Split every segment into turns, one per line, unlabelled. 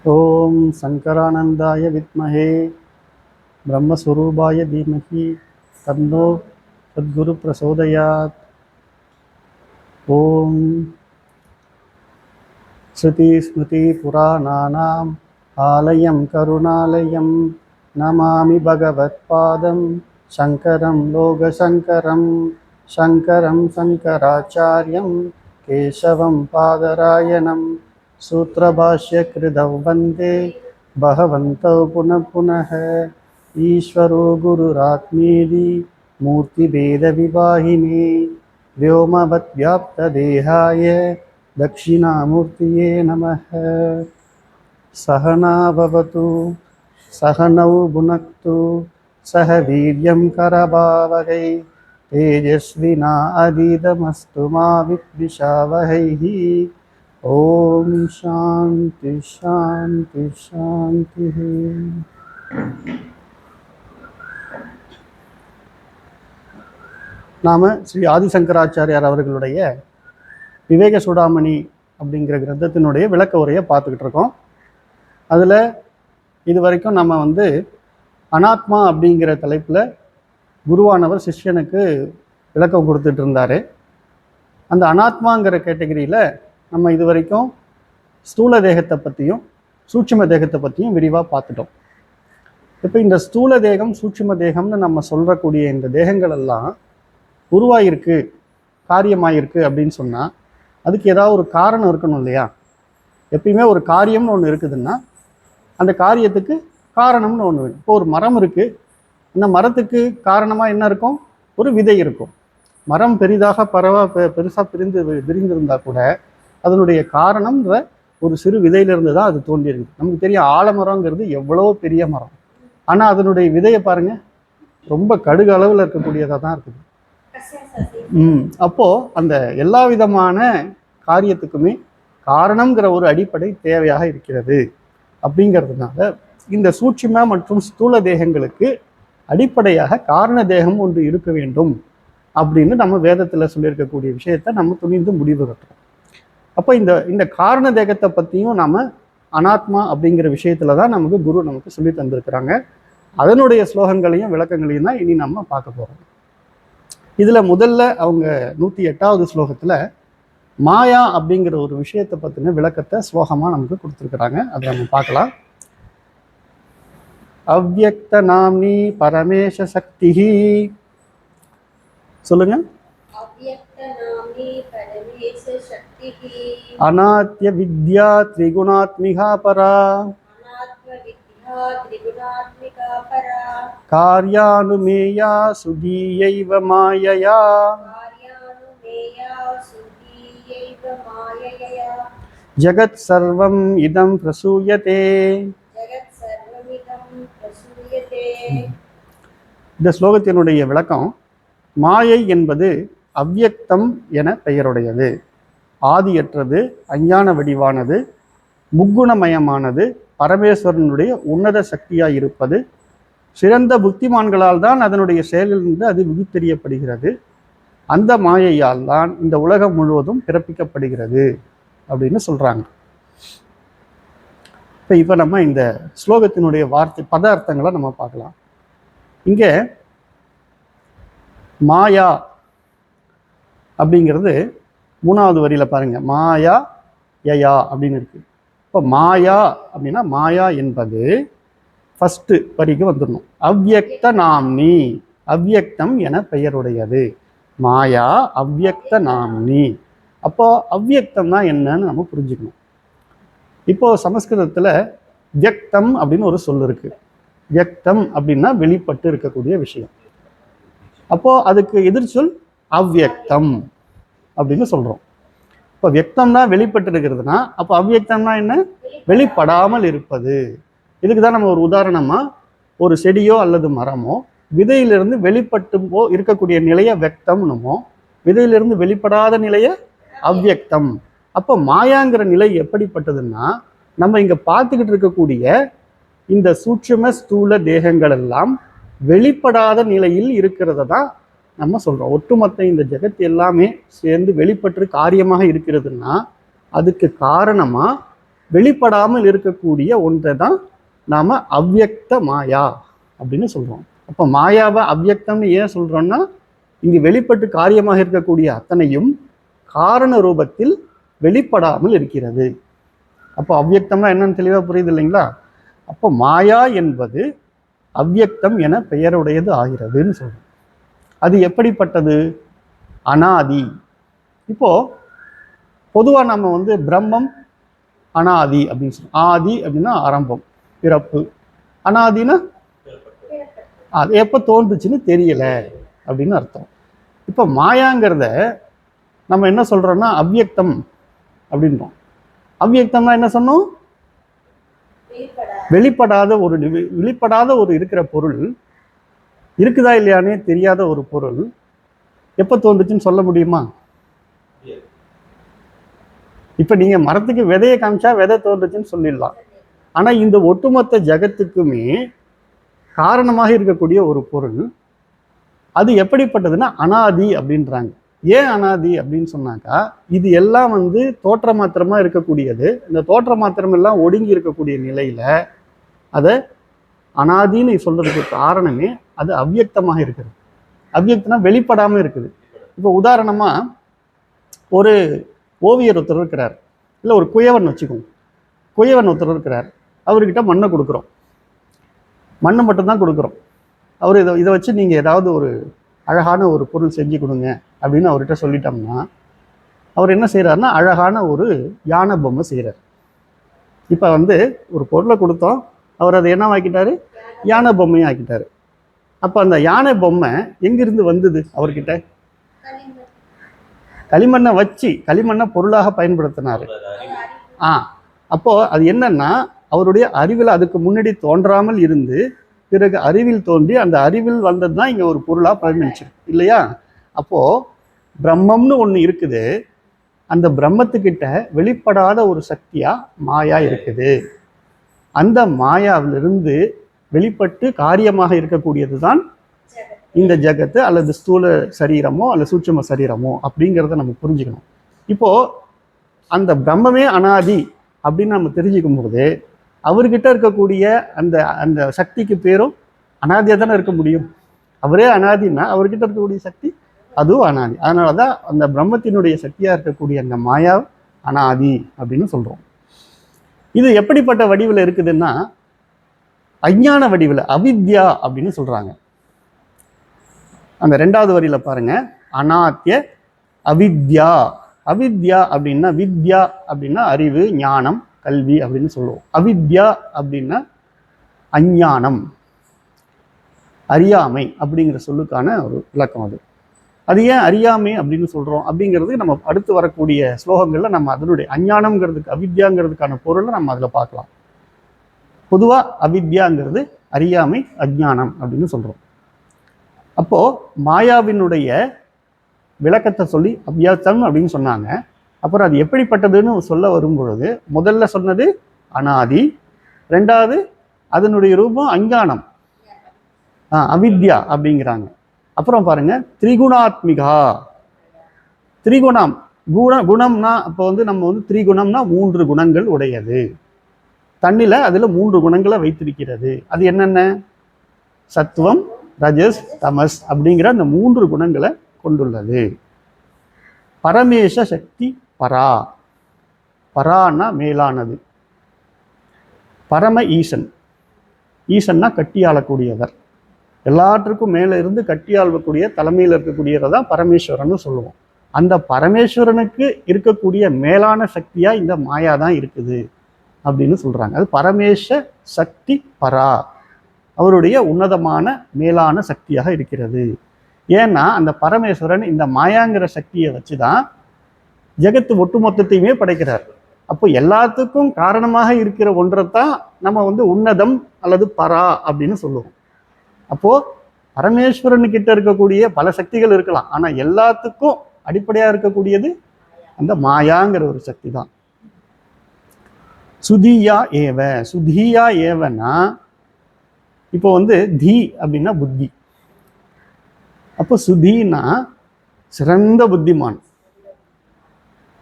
ஓம் சங்கரானந்தாய வித்மஹே பிரம்மஸ்வரூபாய தீமஹி தன்னோ சத்குரு பிரசோதயாத். ஓம் ஸ்ருதி ஸ்மிருதி புராணானாம் ஆலயம் கருணாலயம் நமாமி பகவத்பாதம் சங்கரம் லோகசங்கரம் சங்கரம் சங்கராச்சார்யம் கேசவம் பாதராயணம் सूत्रभाष्यकृतौ वन्दे भगवन्तौ पुनः पुनः ईश्वरो गुरुरात्मेति मूर्तिभेदविभागिने व्योमवद्व्याप्तदेहाय दक्षिणामूर्तये नमः। सहना भवतु सहनौ भुनक्तु सह वीर्यं करभावहै तेजस्विना अधीतमस्तु मा विद्विषावहैः। ஓம் சாந்தி சாந்தி சாந்தி. நாம் ஸ்ரீ ஆதிசங்கராச்சாரியார் அவர்களுடைய விவேக சூடாமணி அப்படிங்கிற கிரந்தத்தினுடைய விளக்க உரையை பார்த்துக்கிட்டு இருக்கோம். அதில் இது வரைக்கும் நம்ம அனாத்மா அப்படிங்கிற தலைப்பில் குருவானவர் சிஷ்யனுக்கு விளக்கம் கொடுத்துட்டு இருந்தார். அந்த அனாத்மாங்கிற கேட்டகரியில் நம்ம இது வரைக்கும் ஸ்தூல தேகத்தை பற்றியும் சூட்சும தேகத்தை பற்றியும் விரிவாக பார்த்துட்டோம். இப்போ இந்த ஸ்தூல தேகம் சூட்சும தேகம்னு நம்ம சொல்கிறக்கூடிய இந்த தேகங்கள் எல்லாம் உருவாயிருக்கு, காரியமாயிருக்கு அப்படின்னு சொன்னால் அதுக்கு ஏதாவது ஒரு காரணம் இருக்கணும் இல்லையா? எப்பயுமே ஒரு காரியம்னு ஒன்று இருக்குதுன்னா அந்த காரியத்துக்கு காரணம்னு ஒன்று வேணும். இப்போ ஒரு மரம் இருக்குது, இந்த மரத்துக்கு காரணமாக என்ன இருக்கும்? ஒரு விதை இருக்கும். மரம் பெரிதாக பெருசாக விரிந்திருந்தால் கூட அதனுடைய காரணம்ன்ற ஒரு சிறு விதையிலிருந்து தான் அது தோன்றியிருக்கு. நமக்கு தெரியும் ஆலமரங்கிறது எவ்வளோ பெரிய மரம், ஆனால் அதனுடைய விதையை பாருங்க, ரொம்ப கடுகு அளவில் இருக்கக்கூடியதாக தான் இருக்குது. அப்போது அந்த எல்லா விதமான காரியத்துக்குமே காரணங்கிற ஒரு அடிப்படை தேவையாக இருக்கிறது. அப்படிங்கிறதுனால இந்த சூட்சும மற்றும் ஸ்தூல தேகங்களுக்கு அடிப்படையாக காரண தேகம் ஒன்று இருக்க வேண்டும் அப்படின்னு நம்ம வேதத்தில் சொல்லியிருக்கக்கூடிய விஷயத்தை நம்ம துணிந்து முடிவு கட்டுறோம். அப்போ இந்த காரண தேகத்தை பற்றியும் நாம் அனாத்மா அப்படிங்கிற விஷயத்துல தான் நமக்கு சொல்லி தந்திருக்கிறாங்க. அதனுடைய ஸ்லோகங்களையும் விளக்கங்களையும் தான் இனி நம்ம பார்க்க போகிறோம். இதில் முதல்ல அவங்க 108வது ஸ்லோகத்தில் மாயா அப்படிங்கிற ஒரு விஷயத்தை பற்றின விளக்கத்தை ஸ்லோகமாக நமக்கு கொடுத்துருக்குறாங்க. அதை நம்ம பார்க்கலாம். அவ்யக்த நாம்னி பரமேஷ சக்தி. சொல்லுங்க. அநாத்ய வித்யா திரிகுணாத்மிகா பரா கார்யானுமேயா சுதீயைவ மாயயா ஜகத் சர்வம் இதம் பிரசூயதே. இந்த ஸ்லோகத்தினுடைய விளக்கம், மாயை என்பது அவ்யக்தம் என பெயருடையது, ஆதியற்றது, அஞ்ஞான வடிவானது, முக்குணமயமானது, பரமேஸ்வரனுடைய உன்னத சக்தியாய் இருப்பது, சிறந்த புத்திமான்களால் தான் அதனுடைய செயலிலிருந்து அது விகுத்தெறியப்படுகிறது. அந்த மாயையால் தான் இந்த உலகம் முழுவதும் பிறப்பிக்கப்படுகிறது அப்படின்னு சொல்றாங்க. இப்போ நம்ம இந்த ஸ்லோகத்தினுடைய பத அர்த்தங்களை நம்ம பார்க்கலாம். இங்க மாயா அப்படிங்கிறது 3வது வரியில பாருங்க, மாயா யயா அப்படின்னு இருக்கு. இப்போ மாயா அப்படின்னா மாயா என்பது ஃபர்ஸ்ட் வரிக்கு வந்துடணும். அவ்யக்த நாம்னி, அவ்யக்தம் என பெயருடையது. மாயா அவ்யக்த நாம்னி. அப்போ அவ்யக்தம்னா என்னன்னு நம்ம புரிஞ்சுக்கணும். இப்போ சமஸ்கிருதத்தில் வியக்தம் அப்படின்னு ஒரு சொல் இருக்கு. வியக்தம் அப்படின்னா வெளிப்பட்டு இருக்கக்கூடிய விஷயம். அப்போ அதுக்கு எதிர்ச்சொல் அவ்யக்தம் அப்படின்னு சொல்றோம். இப்போ வியக்தம்னா வெளிப்பட்டு இருக்கிறதுனா, அப்போ அவ்யக்தம்னா என்ன? வெளிப்படாமல் இருப்பது. இதுக்கு தான் நம்ம ஒரு உதாரணமா ஒரு செடியோ அல்லது மரமோ விதையிலிருந்து வெளிப்பட்டு இருக்கக்கூடிய நிலையை வியக்தம்னுமோ, விதையிலிருந்து வெளிப்படாத நிலையை அவ்யக்தம். அப்போ மாயாங்கிற நிலை எப்படிப்பட்டதுன்னா, நம்ம இங்க பார்த்துக்கிட்டு இருக்கக்கூடிய இந்த சூட்சும ஸ்தூல தேகங்கள் எல்லாம் வெளிப்படாத நிலையில் இருக்கிறத தான் நம்ம சொல்றோம். ஒட்டுமொத்த இந்த ஜெகத் எல்லாமே சேர்ந்து வெளிப்பட்டு காரியமாக இருக்கிறதுன்னா அதுக்கு காரணமா வெளிப்படாமல் இருக்கக்கூடிய ஒன்றை தான் நாம அவ்யக்த மாயா அப்படின்னு சொல்றோம். அப்போ மாயாவை அவ்யக்தம்னு ஏன் சொல்றோம்னா, இங்கு வெளிப்பட்டு காரியமாக இருக்கக்கூடிய அத்தனையும் காரண ரூபத்தில் வெளிப்படாமல் இருக்கிறது. அப்போ அவ்யக்தம்னா என்னன்னு தெளிவாக புரியுது இல்லைங்களா? அப்போ மாயா என்பது அவ்யக்தம் என பெயருடையது ஆகிறதுன்னு சொல்றோம். அது எப்படிப்பட்டது? அனாதி. இப்போ பொதுவாக நம்ம வந்து பிரம்மம் அனாதி அப்படின்னு சொல்றோம். ஆதி அப்படின்னா ஆரம்பம், பிறப்பு. அனாதினா அது எப்போ தோன்றுச்சுன்னு தெரியல அப்படின்னு அர்த்தம். இப்போ மாயாங்கிறத நம்ம என்ன சொல்றோம்னா அவ்யக்தம் அப்படின்றோம். அவ்யக்தம்னா என்ன சொன்னோம்? வெளிப்படாத ஒரு இருக்கிற பொருள், இருக்குதா இல்லையானே தெரியாத ஒரு பொருள் எப்போ தோன்றுச்சுன்னு சொல்ல முடியுமா? இப்ப நீங்க மரத்துக்கு விதையை காமிச்சா விதை தோன்றுச்சுன்னு சொல்லிடலாம். ஆனா இந்த ஒட்டுமொத்த ஜகத்துக்குமே காரணமாக இருக்கக்கூடிய ஒரு பொருள், அது எப்படிப்பட்டதுன்னா அனாதி அப்படின்றாங்க. ஏன் அனாதி அப்படின்னு சொன்னாக்கா, இது எல்லாம் வந்து தோற்ற மாத்திரமா இருக்கக்கூடியது. இந்த தோற்ற மாத்திரம் எல்லாம் ஒடுங்கி இருக்கக்கூடிய நிலையில அதை அனாதின்னு சொல்றதுக்கு காரணமே அது அவ்யக்தமாக இருக்குது. அவ்யக்தனா வெளிப்படாம இருக்குது. இப்போ உதாரணமா ஒரு ஓவியர் ஒருத்தர் இருக்கிறார், இல்லை ஒரு குயவன் வச்சுக்கோங்க. குயவன் ஒருத்தர் இருக்கிறார், அவர்கிட்ட மண்ணை கொடுக்குறோம். மண்ணை மட்டும்தான் கொடுக்குறோம். அவர் இதை வச்சு நீங்கள் ஏதாவது ஒரு அழகான ஒரு பொருள் செஞ்சு கொடுங்க அப்படின்னு அவர்கிட்ட சொல்லிட்டோம்னா, அவர் என்ன செய்கிறாருன்னா அழகான ஒரு யானை பொம்மை செய்கிறார். இப்போ வந்து ஒரு பொருளை கொடுத்தோம், அவர் அதை என்ன ஆக்கிட்டாரு? யானை பொம்மையும் ஆக்கிட்டாரு. அப்போ அந்த யானை பொம்மை எங்கிருந்து வந்தது அவர்கிட்ட? களிமண்ணை வச்சு களிமண்ணை பொருளாக பயன்படுத்தினாரு. அப்போ அது என்னன்னா, அவருடைய அறிவில் அதுக்கு முன்னாடி தோன்றாமல் இருந்து பிறகு அறிவில் தோன்றி அந்த அறிவில் வந்தது தான் இங்க ஒரு பொருளா பயன்படுச்சிருக்கு இல்லையா? அப்போ பிரம்மம்னு ஒண்ணு இருக்குது, அந்த பிரம்மத்துக்கிட்ட வெளிப்படாத ஒரு சக்தியா மாயா இருக்குது. அந்த மாயாவிலிருந்து வெளிப்பட்டு காரியமாக இருக்கக்கூடியது தான் இந்த ஜகத்து, அல்லது ஸ்தூல சரீரமோ அல்லது சூட்சும சரீரமோ அப்படிங்கிறத நம்ம புரிஞ்சுக்கணும். இப்போ அந்த பிரம்மமே அனாதி அப்படின்னு நம்ம தெரிஞ்சுக்கும் போது அவர்கிட்ட இருக்கக்கூடிய அந்த அந்த சக்திக்கு பேரும் அனாதியா தானே இருக்க முடியும். அவரே அனாதினா அவர்கிட்ட இருக்கக்கூடிய சக்தி அதுவும் அனாதி. அதனாலதான் அந்த பிரம்மத்தினுடைய சக்தியா இருக்கக்கூடிய அந்த மாயா அனாதி அப்படின்னு சொல்றோம். இது எப்படிப்பட்ட வடிவில் இருக்குதுன்னா அஞ்ஞான வடிவில், அவித்யா அப்படின்னு சொல்றாங்க. அந்த 2வது வரியில பாருங்க, அநாத்திய அவித்யா. அவித்யா அப்படின்னா, வித்யா அப்படின்னா அறிவு, ஞானம், கல்வி அப்படின்னு சொல்லுவோம். அவித்யா அப்படின்னா அஞ்ஞானம், அறியாமை அப்படிங்கிற சொல்லுக்கான ஒரு விளக்கம். அது ஏன் அறியாமை அப்படின்னு சொல்றோம் அப்படிங்கிறது நம்ம அடுத்து வரக்கூடிய ஸ்லோகங்கள்ல நம்ம அதனுடைய அஞ்ஞானம்ங்கிறதுக்கு அவித்யாங்கிறதுக்கான பொருளை நம்ம அதில் பார்க்கலாம். பொதுவா அவித்யாங்கிறது அறியாமை, அஞ்ஞானம் அப்படின்னு சொல்றோம். அப்போ மாயாவினுடைய விளக்கத்தை சொல்லி அவ்யக்தம் அப்படின்னு சொன்னாங்க. அப்புறம் அது எப்படிப்பட்டதுன்னு சொல்ல வரும் பொழுது முதல்ல சொன்னது அனாதி, 2வது அதனுடைய ரூபம் அஞ்ஞானம், அவித்யா அப்படிங்கிறாங்க. அப்புறம் பாருங்க திரிகுணாத்மிகா. திரிகுணம் குணம்னா அப்போ வந்து நம்ம வந்து திரிகுணம்னா 3 குணங்கள் உடையது. தண்ணில அதுல 3 குணங்களை வைத்திருக்கிறது. அது என்னென்ன? சத்துவம், ரஜஸ், தமஸ் அப்படிங்கிற அந்த 3 குணங்களை கொண்டுள்ளது. பரமேச சக்தி பரா. பரான்னா மேலானது. பரம ஈசன். ஈசன்னா கட்டியாளக்கூடியவர். எல்லாற்றுக்கும் மேல இருந்து கட்டியாளக்கூடிய தலைமையில் இருக்கக்கூடியவர் தான் பரமேஸ்வரன் சொல்லுவோம். அந்த பரமேஸ்வரனுக்கு இருக்கக்கூடிய மேலான சக்தியா இந்த மாயா தான் இருக்குது அப்படின்னு சொல்றாங்க. அது பரமேச சக்தி பரா, அவருடைய உன்னதமான மேலான சக்தியாக இருக்கிறது. ஏன்னா அந்த பரமேஸ்வரன் இந்த மாயாங்கிற சக்தியை வச்சுதான் ஜெகத்து ஒட்டுமொத்தத்தையுமே படைக்கிறார். அப்போ எல்லாத்துக்கும் காரணமாக இருக்கிற ஒன்றைத்தான் நம்ம வந்து உன்னதம் அல்லது பரா அப்படின்னு சொல்லுவோம். அப்போ பரமேஸ்வரன் கிட்ட இருக்கக்கூடிய பல சக்திகள் இருக்கலாம், ஆனா எல்லாத்துக்கும் அடிப்படையா இருக்கக்கூடியது அந்த மாயாங்கிற ஒரு சக்தி தான். சுதியா ஏவ. சுதியா ஏவனா இப்போ வந்து தி அப்படின்னா புத்தி. அப்போ சுதினா சிறந்த புத்திமான்.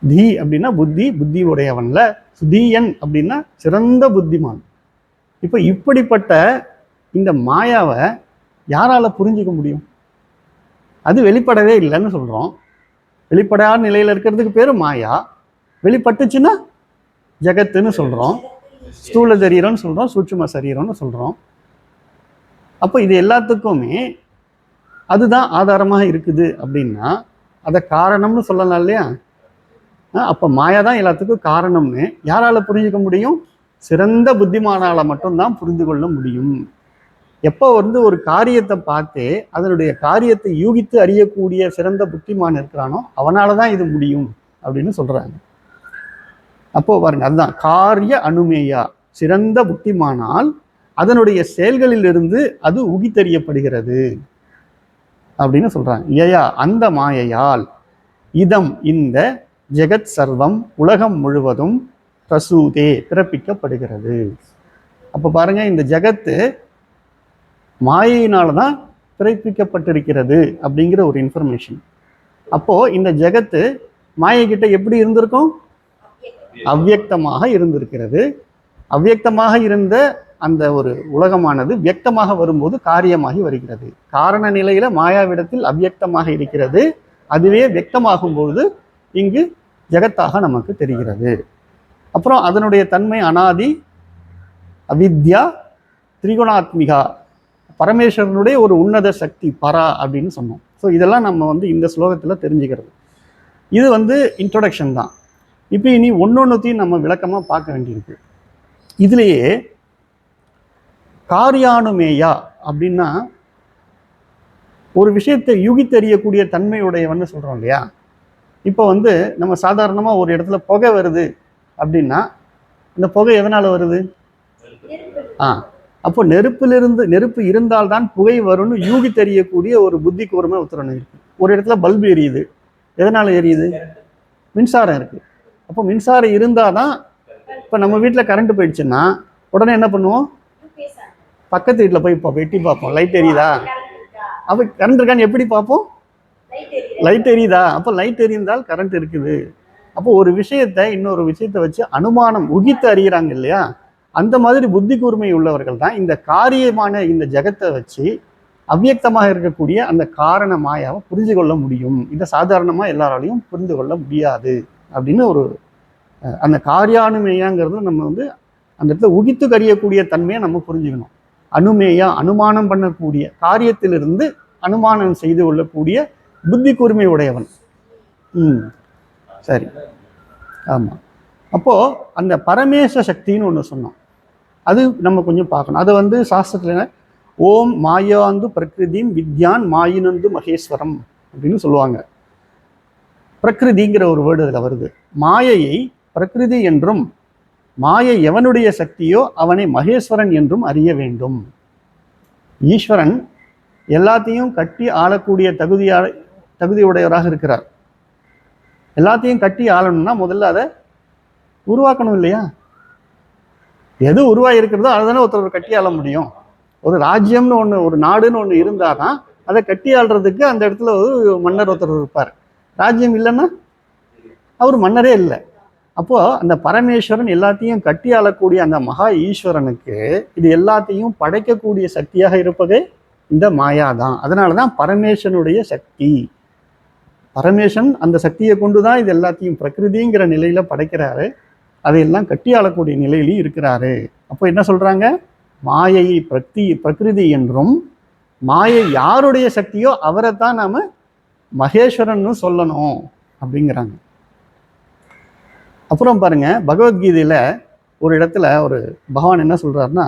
தி அப்படின்னா புத்தி, புத்தி உடையவன்ல. சுதீயன் அப்படின்னா சிறந்த புத்திமான். இப்போ இப்படிப்பட்ட இந்த மாயாவை யாரால புரிஞ்சிக்க முடியும்? அது வெளிப்படவே இல்லைன்னு சொல்றோம். வெளிப்படாத நிலையில இருக்கிறதுக்கு பேரு மாயா. வெளிப்பட்டுச்சுன்னா ஜெகத்துன்னு சொல்றோம். ஸ்தூல சரீரம்னு சொல்றோம், சூட்சும சரீரம்னு சொல்றோம். அப்போ இது எல்லாத்துக்குமே அதுதான் ஆதாரமாக இருக்குது அப்படின்னா அதை காரணம்னு சொல்லலாம் இல்லையா? அப்போ மாயா தான் எல்லாத்துக்கும் காரணம்னு யாரால புரிஞ்சுக்க முடியும்? சிறந்த புத்திமானால மட்டும்தான் புரிந்து கொள்ள முடியும். எப்போ ஒரு காரியத்தை பார்த்து அதனுடைய காரியத்தை யூகித்து அறியக்கூடிய சிறந்த புத்திமான் இருக்கிறானோ அவனால தான் இது முடியும் அப்படின்னு சொல்றாங்க. அப்போ பாருங்க, அதுதான் காரிய அனுமேயா. சிறந்த புத்திமானால் அதனுடைய செயல்களிலிருந்து அது உகித்தறியப்படுகிறது அப்படின்னு சொல்றாங்க. ஏயா அந்த மாயையால் இதம் இந்த ஜெகத் சர்வம் உலகம் முழுவதும் பிரசூதே பிறப்பிக்கப்படுகிறது. அப்போ பாருங்க, இந்த ஜெகத்து மாயினால்தான் பிறப்பிக்கப்பட்டிருக்கிறது அப்படிங்கிற ஒரு இன்ஃபர்மேஷன். அப்போ இந்த ஜெகத்து மாயை கிட்ட எப்படி இருந்திருக்கும்? அவ்வியக்தமாக இருந்திருக்கிறது. அவ்வியக்தமாக இருந்த அந்த ஒரு உலகமானது வியக்தமாக வரும்போது காரியமாகி வருகிறது. காரண நிலையில மாயாவிடத்தில் அவ்வியக்தமாக இருக்கிறது. அதுவே வியக்தமாகும் பொழுது இங்கு ஜெகத்தாக நமக்கு தெரிகிறது. அப்புறம் அதனுடைய தன்மை அனாதி, அவித்யா, திரிகுணாத்மிகா, பரமேஸ்வரனுடைய ஒரு உன்னத சக்தி பரா அப்படின்னு சொன்னோம். ஸோ இதெல்லாம் நம்ம இந்த ஸ்லோகத்தில் தெரிஞ்சுக்கிறது. இது இன்ட்ரோடக்ஷன் தான். இப்போ இனி ஒன்னொன்னுத்தையும் நம்ம விளக்கமாக பார்க்க வேண்டியிருக்கு. இதுலேயே காரியானுமேயா அப்படின்னா ஒரு விஷயத்தை யூகித்தறியக்கூடிய தன்மையுடையவன்னு சொல்கிறோம் இல்லையா? இப்போ நம்ம சாதாரணமாக ஒரு இடத்துல புகை வருது அப்படின்னா இந்த புகை எதனால் வருது? அப்போ நெருப்பு இருந்தால்தான் புகை வரும்னு யூகி தெரியக்கூடிய ஒரு புத்தி கூர்மை உத்தரவு இருக்கு. ஒரு இடத்துல பல்பு எரியுது, எதனால எரியுது? மின்சாரம் இருக்கு. அப்போ மின்சாரம் இருந்தாதான். இப்போ நம்ம வீட்டில் கரண்ட் போயிடுச்சுன்னா உடனே என்ன பண்ணுவோம்? பக்கத்து வீட்டில் போய் எட்டி பார்ப்போம், லைட் எரியுதா? அப்போ கரண்ட் இருக்கான்னு எப்படி பார்ப்போம்? லைட் எரியுதா? அப்போ லைட் எரிந்தால் கரண்ட் இருக்குது. அப்போ ஒரு விஷயத்தை இன்னொரு விஷயத்தை வச்சு அனுமானம் உகித்து அறிகிறாங்க இல்லையா? அந்த மாதிரி புத்தி கூர்மை உள்ளவர்கள் தான் இந்த காரியமான இந்த ஜெகத்தை வச்சு அவ்வியக்தமாக இருக்கக்கூடிய அந்த காரண மாயாவை புரிந்து கொள்ள முடியும். இதை சாதாரணமாக எல்லாராலையும் புரிந்து கொள்ள முடியாது அப்படின்னு ஒரு அந்த காரியானுமேயாங்கிறது நம்ம அந்த இடத்துல உகித்து கறியக்கூடிய தன்மையை நம்ம புரிஞ்சுக்கணும். அனுமேயா அனுமானம் பண்ணக்கூடிய, காரியத்திலிருந்து அனுமானம் செய்து கொள்ளக்கூடிய புத்தி கூர்மை உடையவன். சரி, ஆமாம். அப்போது அந்த பரமேச சக்தின்னு ஒன்று சொன்னோம். அது நம்ம கொஞ்சம் பார்க்கணும். அது சாஸ்திரத்தில் ஓம் மாயாந்து பிரகிருதிம் வித்யான் மாயினந்து மகேஸ்வரம் அப்படின்னு சொல்லுவாங்க. பிரகிருதிங்கிற ஒரு வேர்டு அதில் வருது. மாயையை பிரகிருதி என்றும் மாயை எவனுடைய சக்தியோ அவனை மகேஸ்வரன் என்றும் அறிய வேண்டும். ஈஸ்வரன் எல்லாத்தையும் கட்டி ஆளக்கூடிய தகுதியுடையவராக இருக்கிறார். எல்லாத்தையும் கட்டி ஆளணும்னா முதல்ல அதை உருவாக்கணும் இல்லையா? எது உருவாகி இருக்கிறதோ அதை தானே ஒருத்தர் கட்டி ஆள முடியும். ஒரு ராஜ்யம்னு ஒன்று, ஒரு நாடுன்னு ஒன்று இருந்தால் தான் அதை கட்டி ஆள்றதுக்கு அந்த இடத்துல ஒரு மன்னர் ஒருத்தர் இருப்பார். ராஜ்யம் இல்லைன்னா அவர் மன்னரே இல்லை. அப்போது அந்த பரமேஸ்வரன் எல்லாத்தையும் கட்டி ஆளக்கூடிய அந்த மகா ஈஸ்வரனுக்கு இது எல்லாத்தையும் படைக்கக்கூடிய சக்தியாக இருப்பதே இந்த மாயா தான். அதனால தான் பரமேஸ்வரனுடைய சக்தி. பரமேஸ்வரன் அந்த சக்தியை கொண்டு தான் இது எல்லாத்தையும் பிரகிருதிங்கிற நிலையில படைக்கிறாரு. அதையெல்லாம் கட்டி ஆளக்கூடிய நிலையிலையும் இருக்கிறாரு. அப்போ என்ன சொல்றாங்க? மாயையை பிரகிருதி என்றும் மாயை யாருடைய சக்தியோ அவரை தான் நாம மகேஸ்வரன் சொல்லணும் அப்படிங்கிறாங்க. அப்புறம் பாருங்க, பகவத்கீதையில ஒரு இடத்துல ஒரு பகவான் என்ன சொல்றாருன்னா,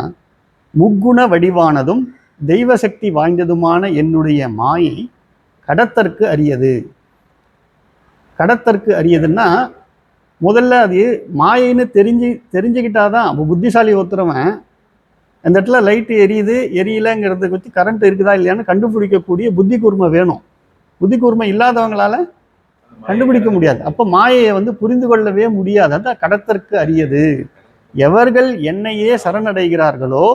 முக்குண வடிவானதும் தெய்வ சக்தி வாய்ந்ததுமான என்னுடைய மாயை கடத்தற்கு அரியது. கடத்தற்கு அரியதுன்னா முதல்ல அது மாயைன்னு தெரிஞ்சுக்கிட்டாதான். அப்போ புத்திசாலி ஒருத்தரவன் அந்த இடத்துல லைட்டு எரியுது எரியலைங்கிறத பற்றி கரண்ட் இருக்குதா இல்லையான்னு கண்டுபிடிக்கக்கூடிய புத்தி கூர்மை வேணும். புத்தி கூர்மை இல்லாதவங்களால கண்டுபிடிக்க முடியாது. அப்போ மாயையை புரிந்து கொள்ளவே முடியாது. அதான் கடத்தற்கு அரியது. எவர்கள் என்னையே சரணடைகிறார்களோ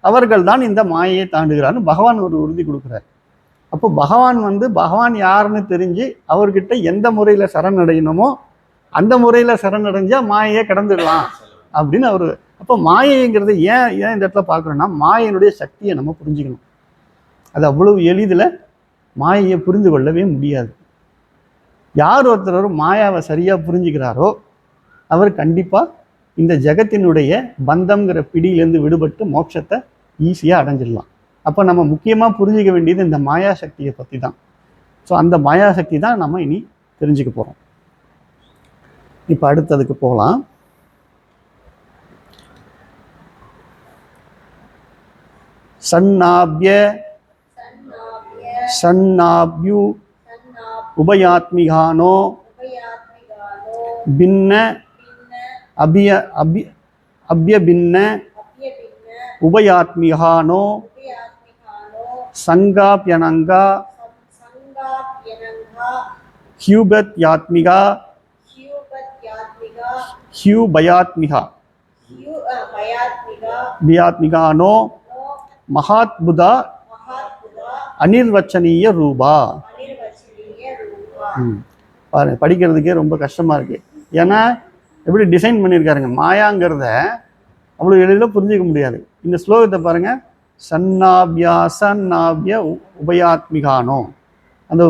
அவர்கள் தான் இந்த மாயையை தாண்டுகிறார்னு பகவான் ஒரு உறுதி கொடுக்குறார். அப்போ பகவான் பகவான் யாருன்னு தெரிஞ்சு அவர்கிட்ட எந்த முறையில் சரணடையணுமோ அந்த முறையில் சரணடைஞ்சா மாயையே கடந்துடலாம் அப்படின்னு அவர். அப்போ மாயைங்கிறது ஏன் ஏன் இந்த இடத்துல பார்க்குறோன்னா, மாயையினுடைய சக்தியை நம்ம புரிஞ்சுக்கணும். அது அவ்வளவு எளிதில் மாயையை புரிந்து கொள்ளவே முடியாது. யார் ஒருத்தர் மாயாவை சரியாக புரிஞ்சுக்கிறாரோ அவர் கண்டிப்பாக இந்த ஜெகத்தினுடைய பந்தம்ங்கிற பிடியிலேருந்து விடுபட்டு மோட்சத்தை ஈஸியாக அடைஞ்சிடலாம். அப்போ நம்ம முக்கியமாக புரிஞ்சிக்க வேண்டியது இந்த மாயா சக்தியை பற்றி தான். ஸோ அந்த மாயா சக்தி தான் நம்ம இனி தெரிஞ்சுக்க போகிறோம். இப்போ அடுத்ததுக்கு போகலாம். சன்னாப்ய சன்னாப்யு உபயாத்மிகானோ பின்ன அபிய அபி அபியபின்ன உபயாத்மிகானோ சங்காப்யனங்கா ஹ்யூபத்யாத்மிகா ஹ்யூபயாத்மிகா பியாத்மிகானோ மகாத்புதா அனிர்வச்சனீய ரூபா. பாருங்க, படிக்கிறதுக்கே ரொம்ப கஷ்டமா இருக்கு. ஏன்னா எப்படி டிசைன் பண்ணியிருக்காருங்க. மாயாங்கிறத அவ்வளோ எளிதில் புரிஞ்சிக்க முடியாது. இந்த ஸ்லோகத்தை பாருங்க, சன்னாபிய உபயாத்மிகானோ. அந்த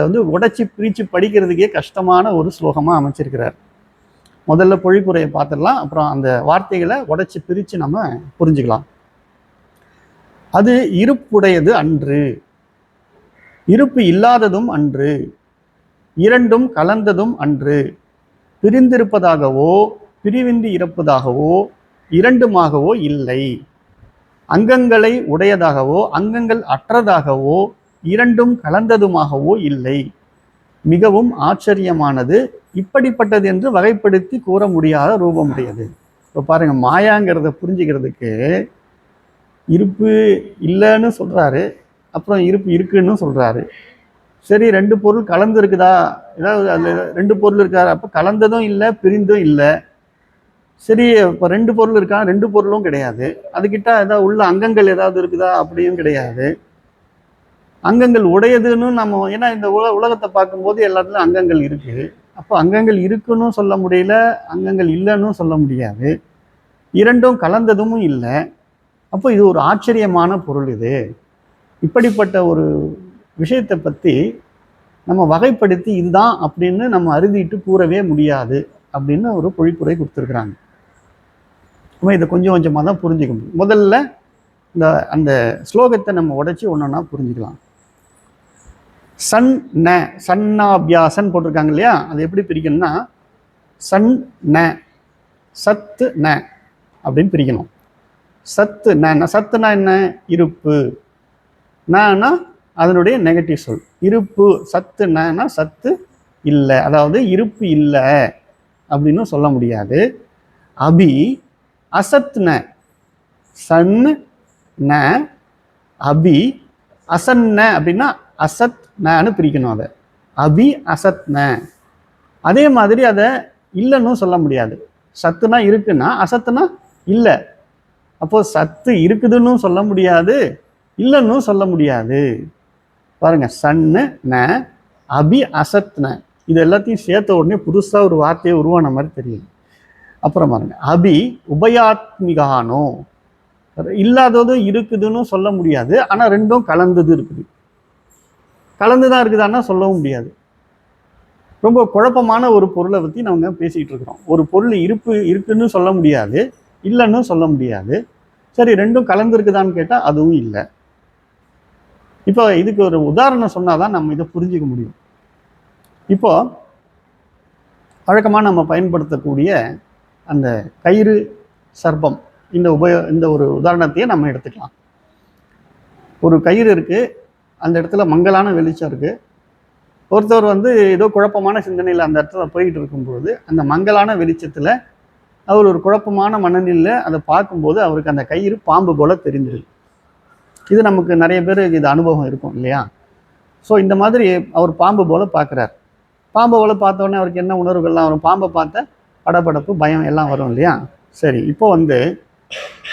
வந்து உடைச்சி பிரித்து படிக்கிறதுக்கே கஷ்டமான ஒரு ஸ்லோகமாக அமைச்சிருக்கிறார். முதல்ல பொழிப்புரையை பார்த்துடலாம், அப்புறம் அந்த வார்த்தைகளை உடைச்சி பிரித்து நம்ம புரிஞ்சுக்கலாம். அது இருப்புடையது அன்று, இருப்பு இல்லாததும் அன்று, இரண்டும் கலந்ததும் அன்று, பிரிந்திருப்பதாகவோ பிரிவின்றி இருப்பதாகவோ இரண்டுமாகவோ இல்லை, அங்கங்களை உடையதாகவோ அங்கங்கள் அற்றதாகவோ இரண்டும் கலந்ததுமாகவோ இல்லை, மிகவும் ஆச்சரியமானது, இப்படிப்பட்டது என்று வகைப்படுத்தி கூற முடியாத ரூபமுடையது. இப்போ பாருங்க, மாயாங்கிறத புரிஞ்சுக்கிறதுக்கு இருப்பு இல்லைன்னு சொல்றாரு, அப்புறம் இருப்பு இருக்குன்னு சொல்றாரு. சரி, ரெண்டு பொருள் கலந்து இருக்குதா, ஏதாவது அதில் ரெண்டு பொருள் இருக்காரு, அப்போ கலந்ததும் இல்லை பிரிந்தும் இல்லை. சரி, இப்போ ரெண்டு பொருள் இருக்கா, ரெண்டு பொருளும் கிடையாது. அதுக்கிட்ட ஏதாவது உள்ள அங்கங்கள் ஏதாவது இருக்குதா, அப்படியும் கிடையாது. அங்கங்கள் உடையதுன்னு நம்ம, ஏன்னா இந்த உலகத்தை பார்க்கும்போது எல்லாத்துலையும் அங்கங்கள் இருக்குது. அப்போ அங்கங்கள் இருக்குன்னு சொல்ல முடியல, அங்கங்கள் இல்லைன்னு சொல்ல முடியாது, இரண்டும் கலந்ததும் இல்லை. அப்போ இது ஒரு ஆச்சரியமான பொருள். இது இப்படிப்பட்ட ஒரு விஷயத்தை பற்றி நம்ம வகைப்படுத்தி இதுதான் அப்படின்னு நம்ம அறுதிட்டு கூறவே முடியாது அப்படின்னு ஒரு பொழிப்புரை கொடுத்துருக்குறாங்க. நம்ம இதை கொஞ்சம் கொஞ்சமாக தான் புரிஞ்சிக்க முடியும். முதல்ல அந்த ஸ்லோகத்தை நம்ம உடைச்சி ஒன்றா புரிஞ்சுக்கலாம். சன் ந சன்னாபியாசன் போட்டிருக்காங்க இல்லையா, அது எப்படி பிரிக்கணும்னா சன் ந சத்து ந அப்படின்னு பிரிக்கணும். சத்து ந, சத்துனா என்ன, இருப்பு. நனா அதனுடைய நெகட்டிவ் சொல், இருப்பு. சத்து நனா சத்து இல்லை, அதாவது இருப்பு இல்லை அப்படின்னு சொல்ல முடியாது. அபி அசத் ந, சன் ந அபி அசன்ன அப்படின்னா அசத் நன்னு பிரிக்கணும். அதை அபி அசத் ந. அதே மாதிரி அதை இல்லைன்னு சொல்ல முடியாது. சத்துனா இருக்குன்னா அசத்துனா இல்லை. அப்போ சத்து இருக்குதுன்னு சொல்ல முடியாது, இல்லைன்னு சொல்ல முடியாது. பாருங்க, சன்னு ந அபி அசத்ன, இது எல்லாத்தையும் சேர்த்த உடனே புதுசாக ஒரு வார்த்தையை உருவான மாதிரி தெரியுது. அப்புறம் பாருங்க, அபி உபயாத்மிகானோ, இல்லாததும் இருக்குதுன்னு சொல்ல முடியாது, ஆனால் ரெண்டும் கலந்தது இருக்குது. கலந்துதான் இருக்குதான்னா சொல்லவும் முடியாது. ரொம்ப குழப்பமான ஒரு பொருளை பற்றி நம்ம பேசிகிட்டு இருக்கிறோம். ஒரு பொருள் இருப்பு இருக்குன்னு சொல்ல முடியாது, இல்லைன்னு சொல்ல முடியாது. சரி, ரெண்டும் கலந்துருக்குதான்னு கேட்டால் அதுவும் இல்லை. இப்போ இதுக்கு ஒரு உதாரணம் சொன்னாதான் நம்ம இதை புரிஞ்சிக்க முடியும். இப்போ வழக்கமாக நம்ம பயன்படுத்தக்கூடிய அந்த கயிறு சர்ப்பம், இந்த ஒரு உதாரணத்தையே நம்ம எடுத்துக்கலாம். ஒரு கயிறு இருக்குது, அந்த இடத்துல மங்கலான வெளிச்சம் இருக்குது. ஒருத்தர் ஏதோ குழப்பமான சிந்தனையில் அந்த இடத்துல போயிட்டு இருக்கும்போது அந்த மங்கலான வெளிச்சத்தில் அவர் ஒரு குழப்பமான மனநிலையில் அதை பார்க்கும்போது அவருக்கு அந்த கயிறு பாம்பு போல தெரிஞ்சிருக்கு. இது நமக்கு நிறைய பேருக்கு இது அனுபவம் இருக்கும் இல்லையா? ஸோ இந்த மாதிரி அவர் பாம்பு போல பார்க்குறார். பாம்பு போல பார்த்தோன்னே அவருக்கு என்ன உணர்வுகள்லாம் வரும்? பாம்பை பார்த்த படபடப்பு, பயம் எல்லாம் வரும் இல்லையா? சரி, இப்போ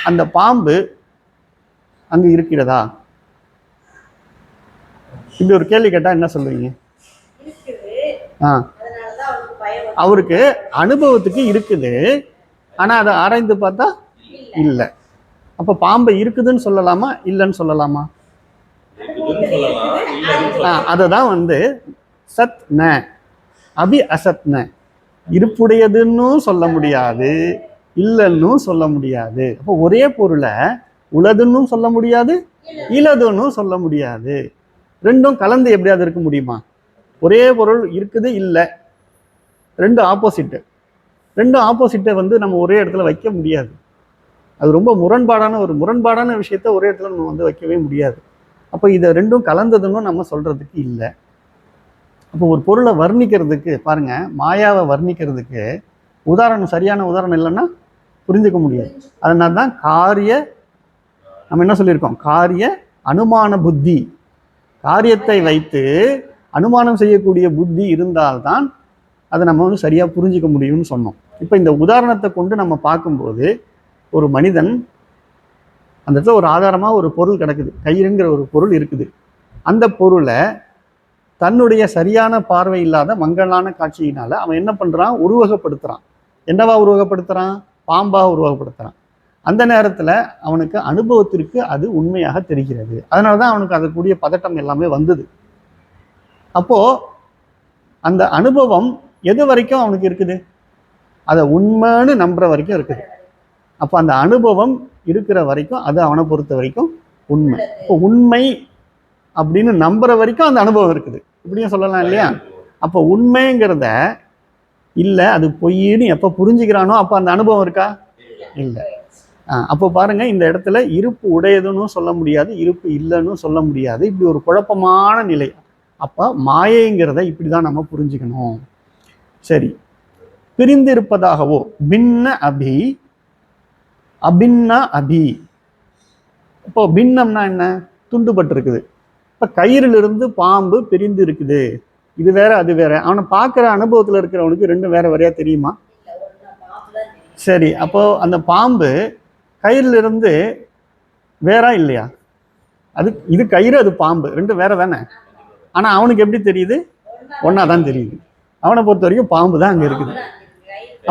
அந்த பாம்பு அங்கே இருக்கிறதா? இப்படி ஒரு கேள்வி கேட்டால் என்ன சொல்லுவீங்க? அவருக்கு அனுபவத்துக்கு இருக்குது, ஆனா அதை ஆராய்ந்து பார்த்தா இல்லை. அப்ப பாம்பை இருக்குதுன்னு சொல்லலாமா இல்லைன்னு சொல்லலாமா? அததான் வந்து சத் ந அபி அசத் ந, இருப்புடையதுன்னு சொல்ல முடியாது, இல்லைன்னு சொல்ல முடியாது. அப்போ ஒரே பொருளை உளதுன்னு சொல்ல முடியாது, இலதுன்னு சொல்ல முடியாது. ரெண்டும் கலந்து எப்படியாவது இருக்க முடியுமா? ஒரே பொருள் இருக்குது இல்லை, ரெண்டு ஆப்போசிட்டை வந்து நம்ம ஒரே இடத்துல வைக்க முடியாது. அது ரொம்ப முரண்பாடான விஷயத்த ஒரே இடத்துல நம்ம வந்து வைக்கவே முடியாது. அப்போ இதை ரெண்டும் கலந்ததுன்னு நம்ம சொல்றதுக்கு இல்லை. அப்போ ஒரு பொருளை வர்ணிக்கிறதுக்கு பாருங்க, மாயாவை வர்ணிக்கிறதுக்கு உதாரணம், சரியான உதாரணம் இல்லைன்னா புரிஞ்சுக்க முடியாது. அதனால தான் நம்ம என்ன சொல்லியிருக்கோம், காரிய அனுமான புத்தி, காரியத்தை வைத்து அனுமானம் செய்யக்கூடிய புத்தி இருந்தால்தான் அதை நம்ம வந்து சரியா புரிஞ்சுக்க முடியும்னு சொன்னோம். இப்போ இந்த உதாரணத்தை கொண்டு நம்ம பார்க்கும்போது, ஒரு மனிதன் அந்த இடத்துல ஒரு ஆதாரமா ஒரு பொருள் கிடக்குது, கயிறுங்கிற ஒரு பொருள் இருக்குது. அந்த பொருளை தன்னுடைய சரியான பார்வை இல்லாத மங்கலான காட்சியினால அவன் என்ன பண்றான், உருவகப்படுத்துறான். என்னவா உருவகப்படுத்துறான்? பாம்பா உருவகப்படுத்துறான். அந்த நேரத்துல அவனுக்கு அனுபவத்திற்கு அது உண்மையாக தெரிகிறது. அதனாலதான் அவனுக்கு அதற்குரிய பதட்டம் எல்லாமே வந்தது. அப்போ அந்த அனுபவம் எது வரைக்கும் அவனுக்கு இருக்குது? அதை உண்மைன்னு நம்புற வரைக்கும் இருக்குது. அப்போ அந்த அனுபவம் இருக்கிற வரைக்கும் அது அவனை பொறுத்த வரைக்கும் உண்மை. இப்போ உண்மை அப்படின்னு நம்புற வரைக்கும் அந்த அனுபவம் இருக்குது, இப்படியும் சொல்லலாம் இல்லையா? அப்போ உண்மைங்கிறத இல்லை அது பொய்ன்னு எப்போ புரிஞ்சுக்கிறானோ அப்போ அந்த அனுபவம் இருக்கா? இல்லை. அப்போ பாருங்க, இந்த இடத்துல இருப்பு உடையதுன்னு சொல்ல முடியாது, இருப்பு இல்லைன்னு சொல்ல முடியாது. இப்படி ஒரு குழப்பமான நிலை. அப்போ மாயைங்கிறத இப்படிதான் நம்ம புரிஞ்சுக்கணும். சரி, பிரிந்து இருப்பதாகவோ பின்ன அபி அபின்னா அபி. இப்போ பின்னம்னா என்ன? துண்டுபட்டு இருக்குது. இப்போ கயிறிலிருந்து பாம்பு பிரிந்து இருக்குது, இது வேற அது வேற. அவனை பார்க்குற அனுபவத்தில் இருக்கிறவனுக்கு ரெண்டும் வேற வேறையா தெரியுமா? சரி, அப்போ அந்த பாம்பு கயிறிலிருந்து வேறா இல்லையா? இது கயிறு, அது பாம்பு, ரெண்டும் வேற தானே. ஆனால் அவனுக்கு எப்படி தெரியுது? ஒன்றா தான் தெரியுது. அவனை பொறுத்த வரைக்கும் பாம்பு தான் அங்கே இருக்குது.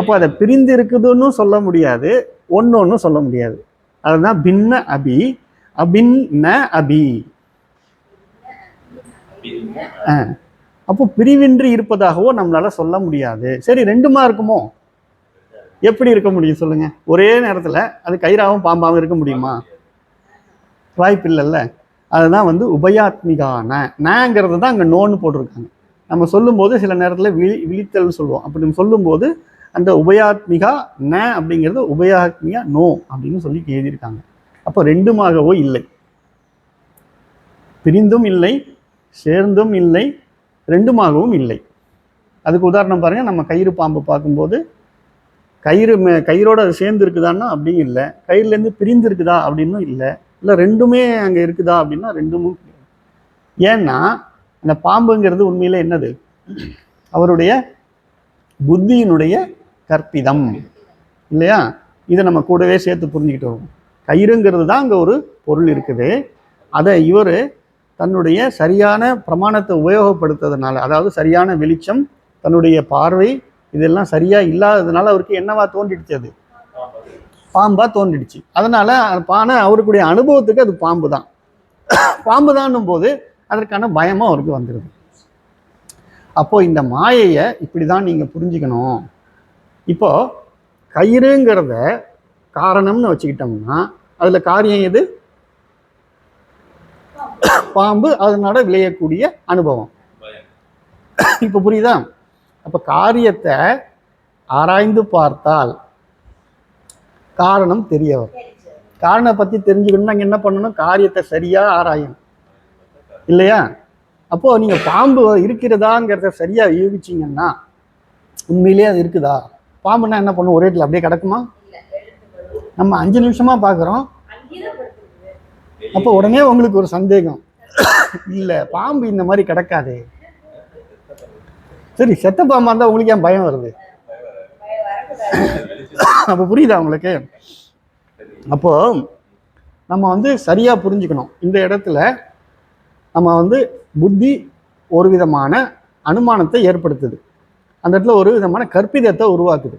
அப்போ அதை பிரிந்து இருக்குதுன்னு சொல்ல முடியாது, ஒன்று சொல்ல முடியாது. அதுதான் பின்ன அபி அபின்ன அபி. அப்போ பிரிவின்றி இருப்பதாகவோ நம்மளால சொல்ல முடியாது. சரி, ரெண்டுமா இருக்குமோ? எப்படி இருக்க முடியும் சொல்லுங்க? ஒரே நேரத்தில் அது கயிறாவும் பாம்பாவும் இருக்க முடியுமா? வாய்ப்பு இல்லைல்ல. அதுதான் வந்து உபயாத்மிகான நங்கிறது தான் அங்கே நோன்னு போட்டிருக்காங்க. நம்ம சொல்லும்போது சில நேரத்தில் விழித்தல் சொல்லுவோம். அப்படி சொல்லும்போது அந்த உபயாத்மிகா ந அப்படிங்கிறது உபயாத்மிகா நோ அப்படின்னு சொல்லி எழுதியிருக்காங்க. அப்போ ரெண்டுமாகவோ இல்லை, பிரிந்தும் இல்லை, சேர்ந்தும் இல்லை, ரெண்டுமாகவும் இல்லை. அதுக்கு உதாரணம் பாருங்க, நம்ம கயிறு பாம்பு பார்க்கும்போது கயிறோட அது சேர்ந்து இருக்குதான்னா அப்படியும் இல்லை, கயிறுலேருந்து பிரிந்து இருக்குதா அப்படின்னும் இல்லை, இல்லை ரெண்டுமே அங்கே இருக்குதா அப்படின்னா ரெண்டுமும். ஏன்னா அந்த பாம்புங்கிறது உண்மையில என்னது? அவருடைய புத்தியினுடைய கற்பிதம் இல்லையா? இதை நம்ம கூடவே சேர்த்து புரிஞ்சுக்கிட்டு வரும். கயிறுங்கிறது தான் அங்கே ஒரு பொருள் இருக்குது. அதை இவர் தன்னுடைய சரியான பிரமாணத்தை உபயோகப்படுத்துறதுனால, அதாவது சரியான வெளிச்சம், தன்னுடைய பார்வை, இதெல்லாம் சரியா இல்லாததுனால அவருக்கு என்னவா தோன்றிடுச்சு? அது பாம்பா தோன்றிடுச்சு. அதனால அவருக்குடைய அனுபவத்துக்கு அது பாம்பு தான். பாம்பு தான்னும் போது அதற்கான பயமும் அவருக்கு வந்துடுது. அப்போ இந்த மாயையை இப்படிதான் நீங்க புரிஞ்சுக்கணும். இப்போ கயிறுங்கிறத காரணம்னு வச்சுக்கிட்டோம்னா அதுல காரியம் எது? பாம்பு, அதனால விளையக்கூடிய அனுபவம். இப்ப புரியுதா? அப்ப காரியத்தை ஆராய்ந்து பார்த்தால் காரணம் தெரிய வரும். காரணம் பத்தி தெரிஞ்சுக்கணும்னா என்ன பண்ணணும்? காரியத்தை சரியா ஆராயணும் இல்லையா? அப்போ நீங்க பாம்பு இருக்கிறதாங்கிறத சரியா யூகிச்சிங்கன்னா, உண்மையிலேயே அது இருக்குதா? பாம்புன்னா என்ன பண்ணும்? ஒரே இடத்துல அப்படியே கிடக்குமா? நம்ம 5 நிமிஷமா பார்க்குறோம். அப்போ உடனே உங்களுக்கு ஒரு சந்தேகம், இல்லை பாம்பு இந்த மாதிரி கிடக்காது. சரி, செத்த பாம்பா இருந்தால் உங்களுக்கு ஏன் பயம் வருது? அப்போ புரியுதா உங்களுக்கு? அப்போ நம்ம வந்து சரியா புரிஞ்சுக்கணும். இந்த இடத்துல நம்ம வந்து புத்தி ஒரு விதமான அனுமானத்தை ஏற்படுத்துது. அந்த இடத்துல ஒரு விதமான கற்பிதத்தை உருவாக்குது.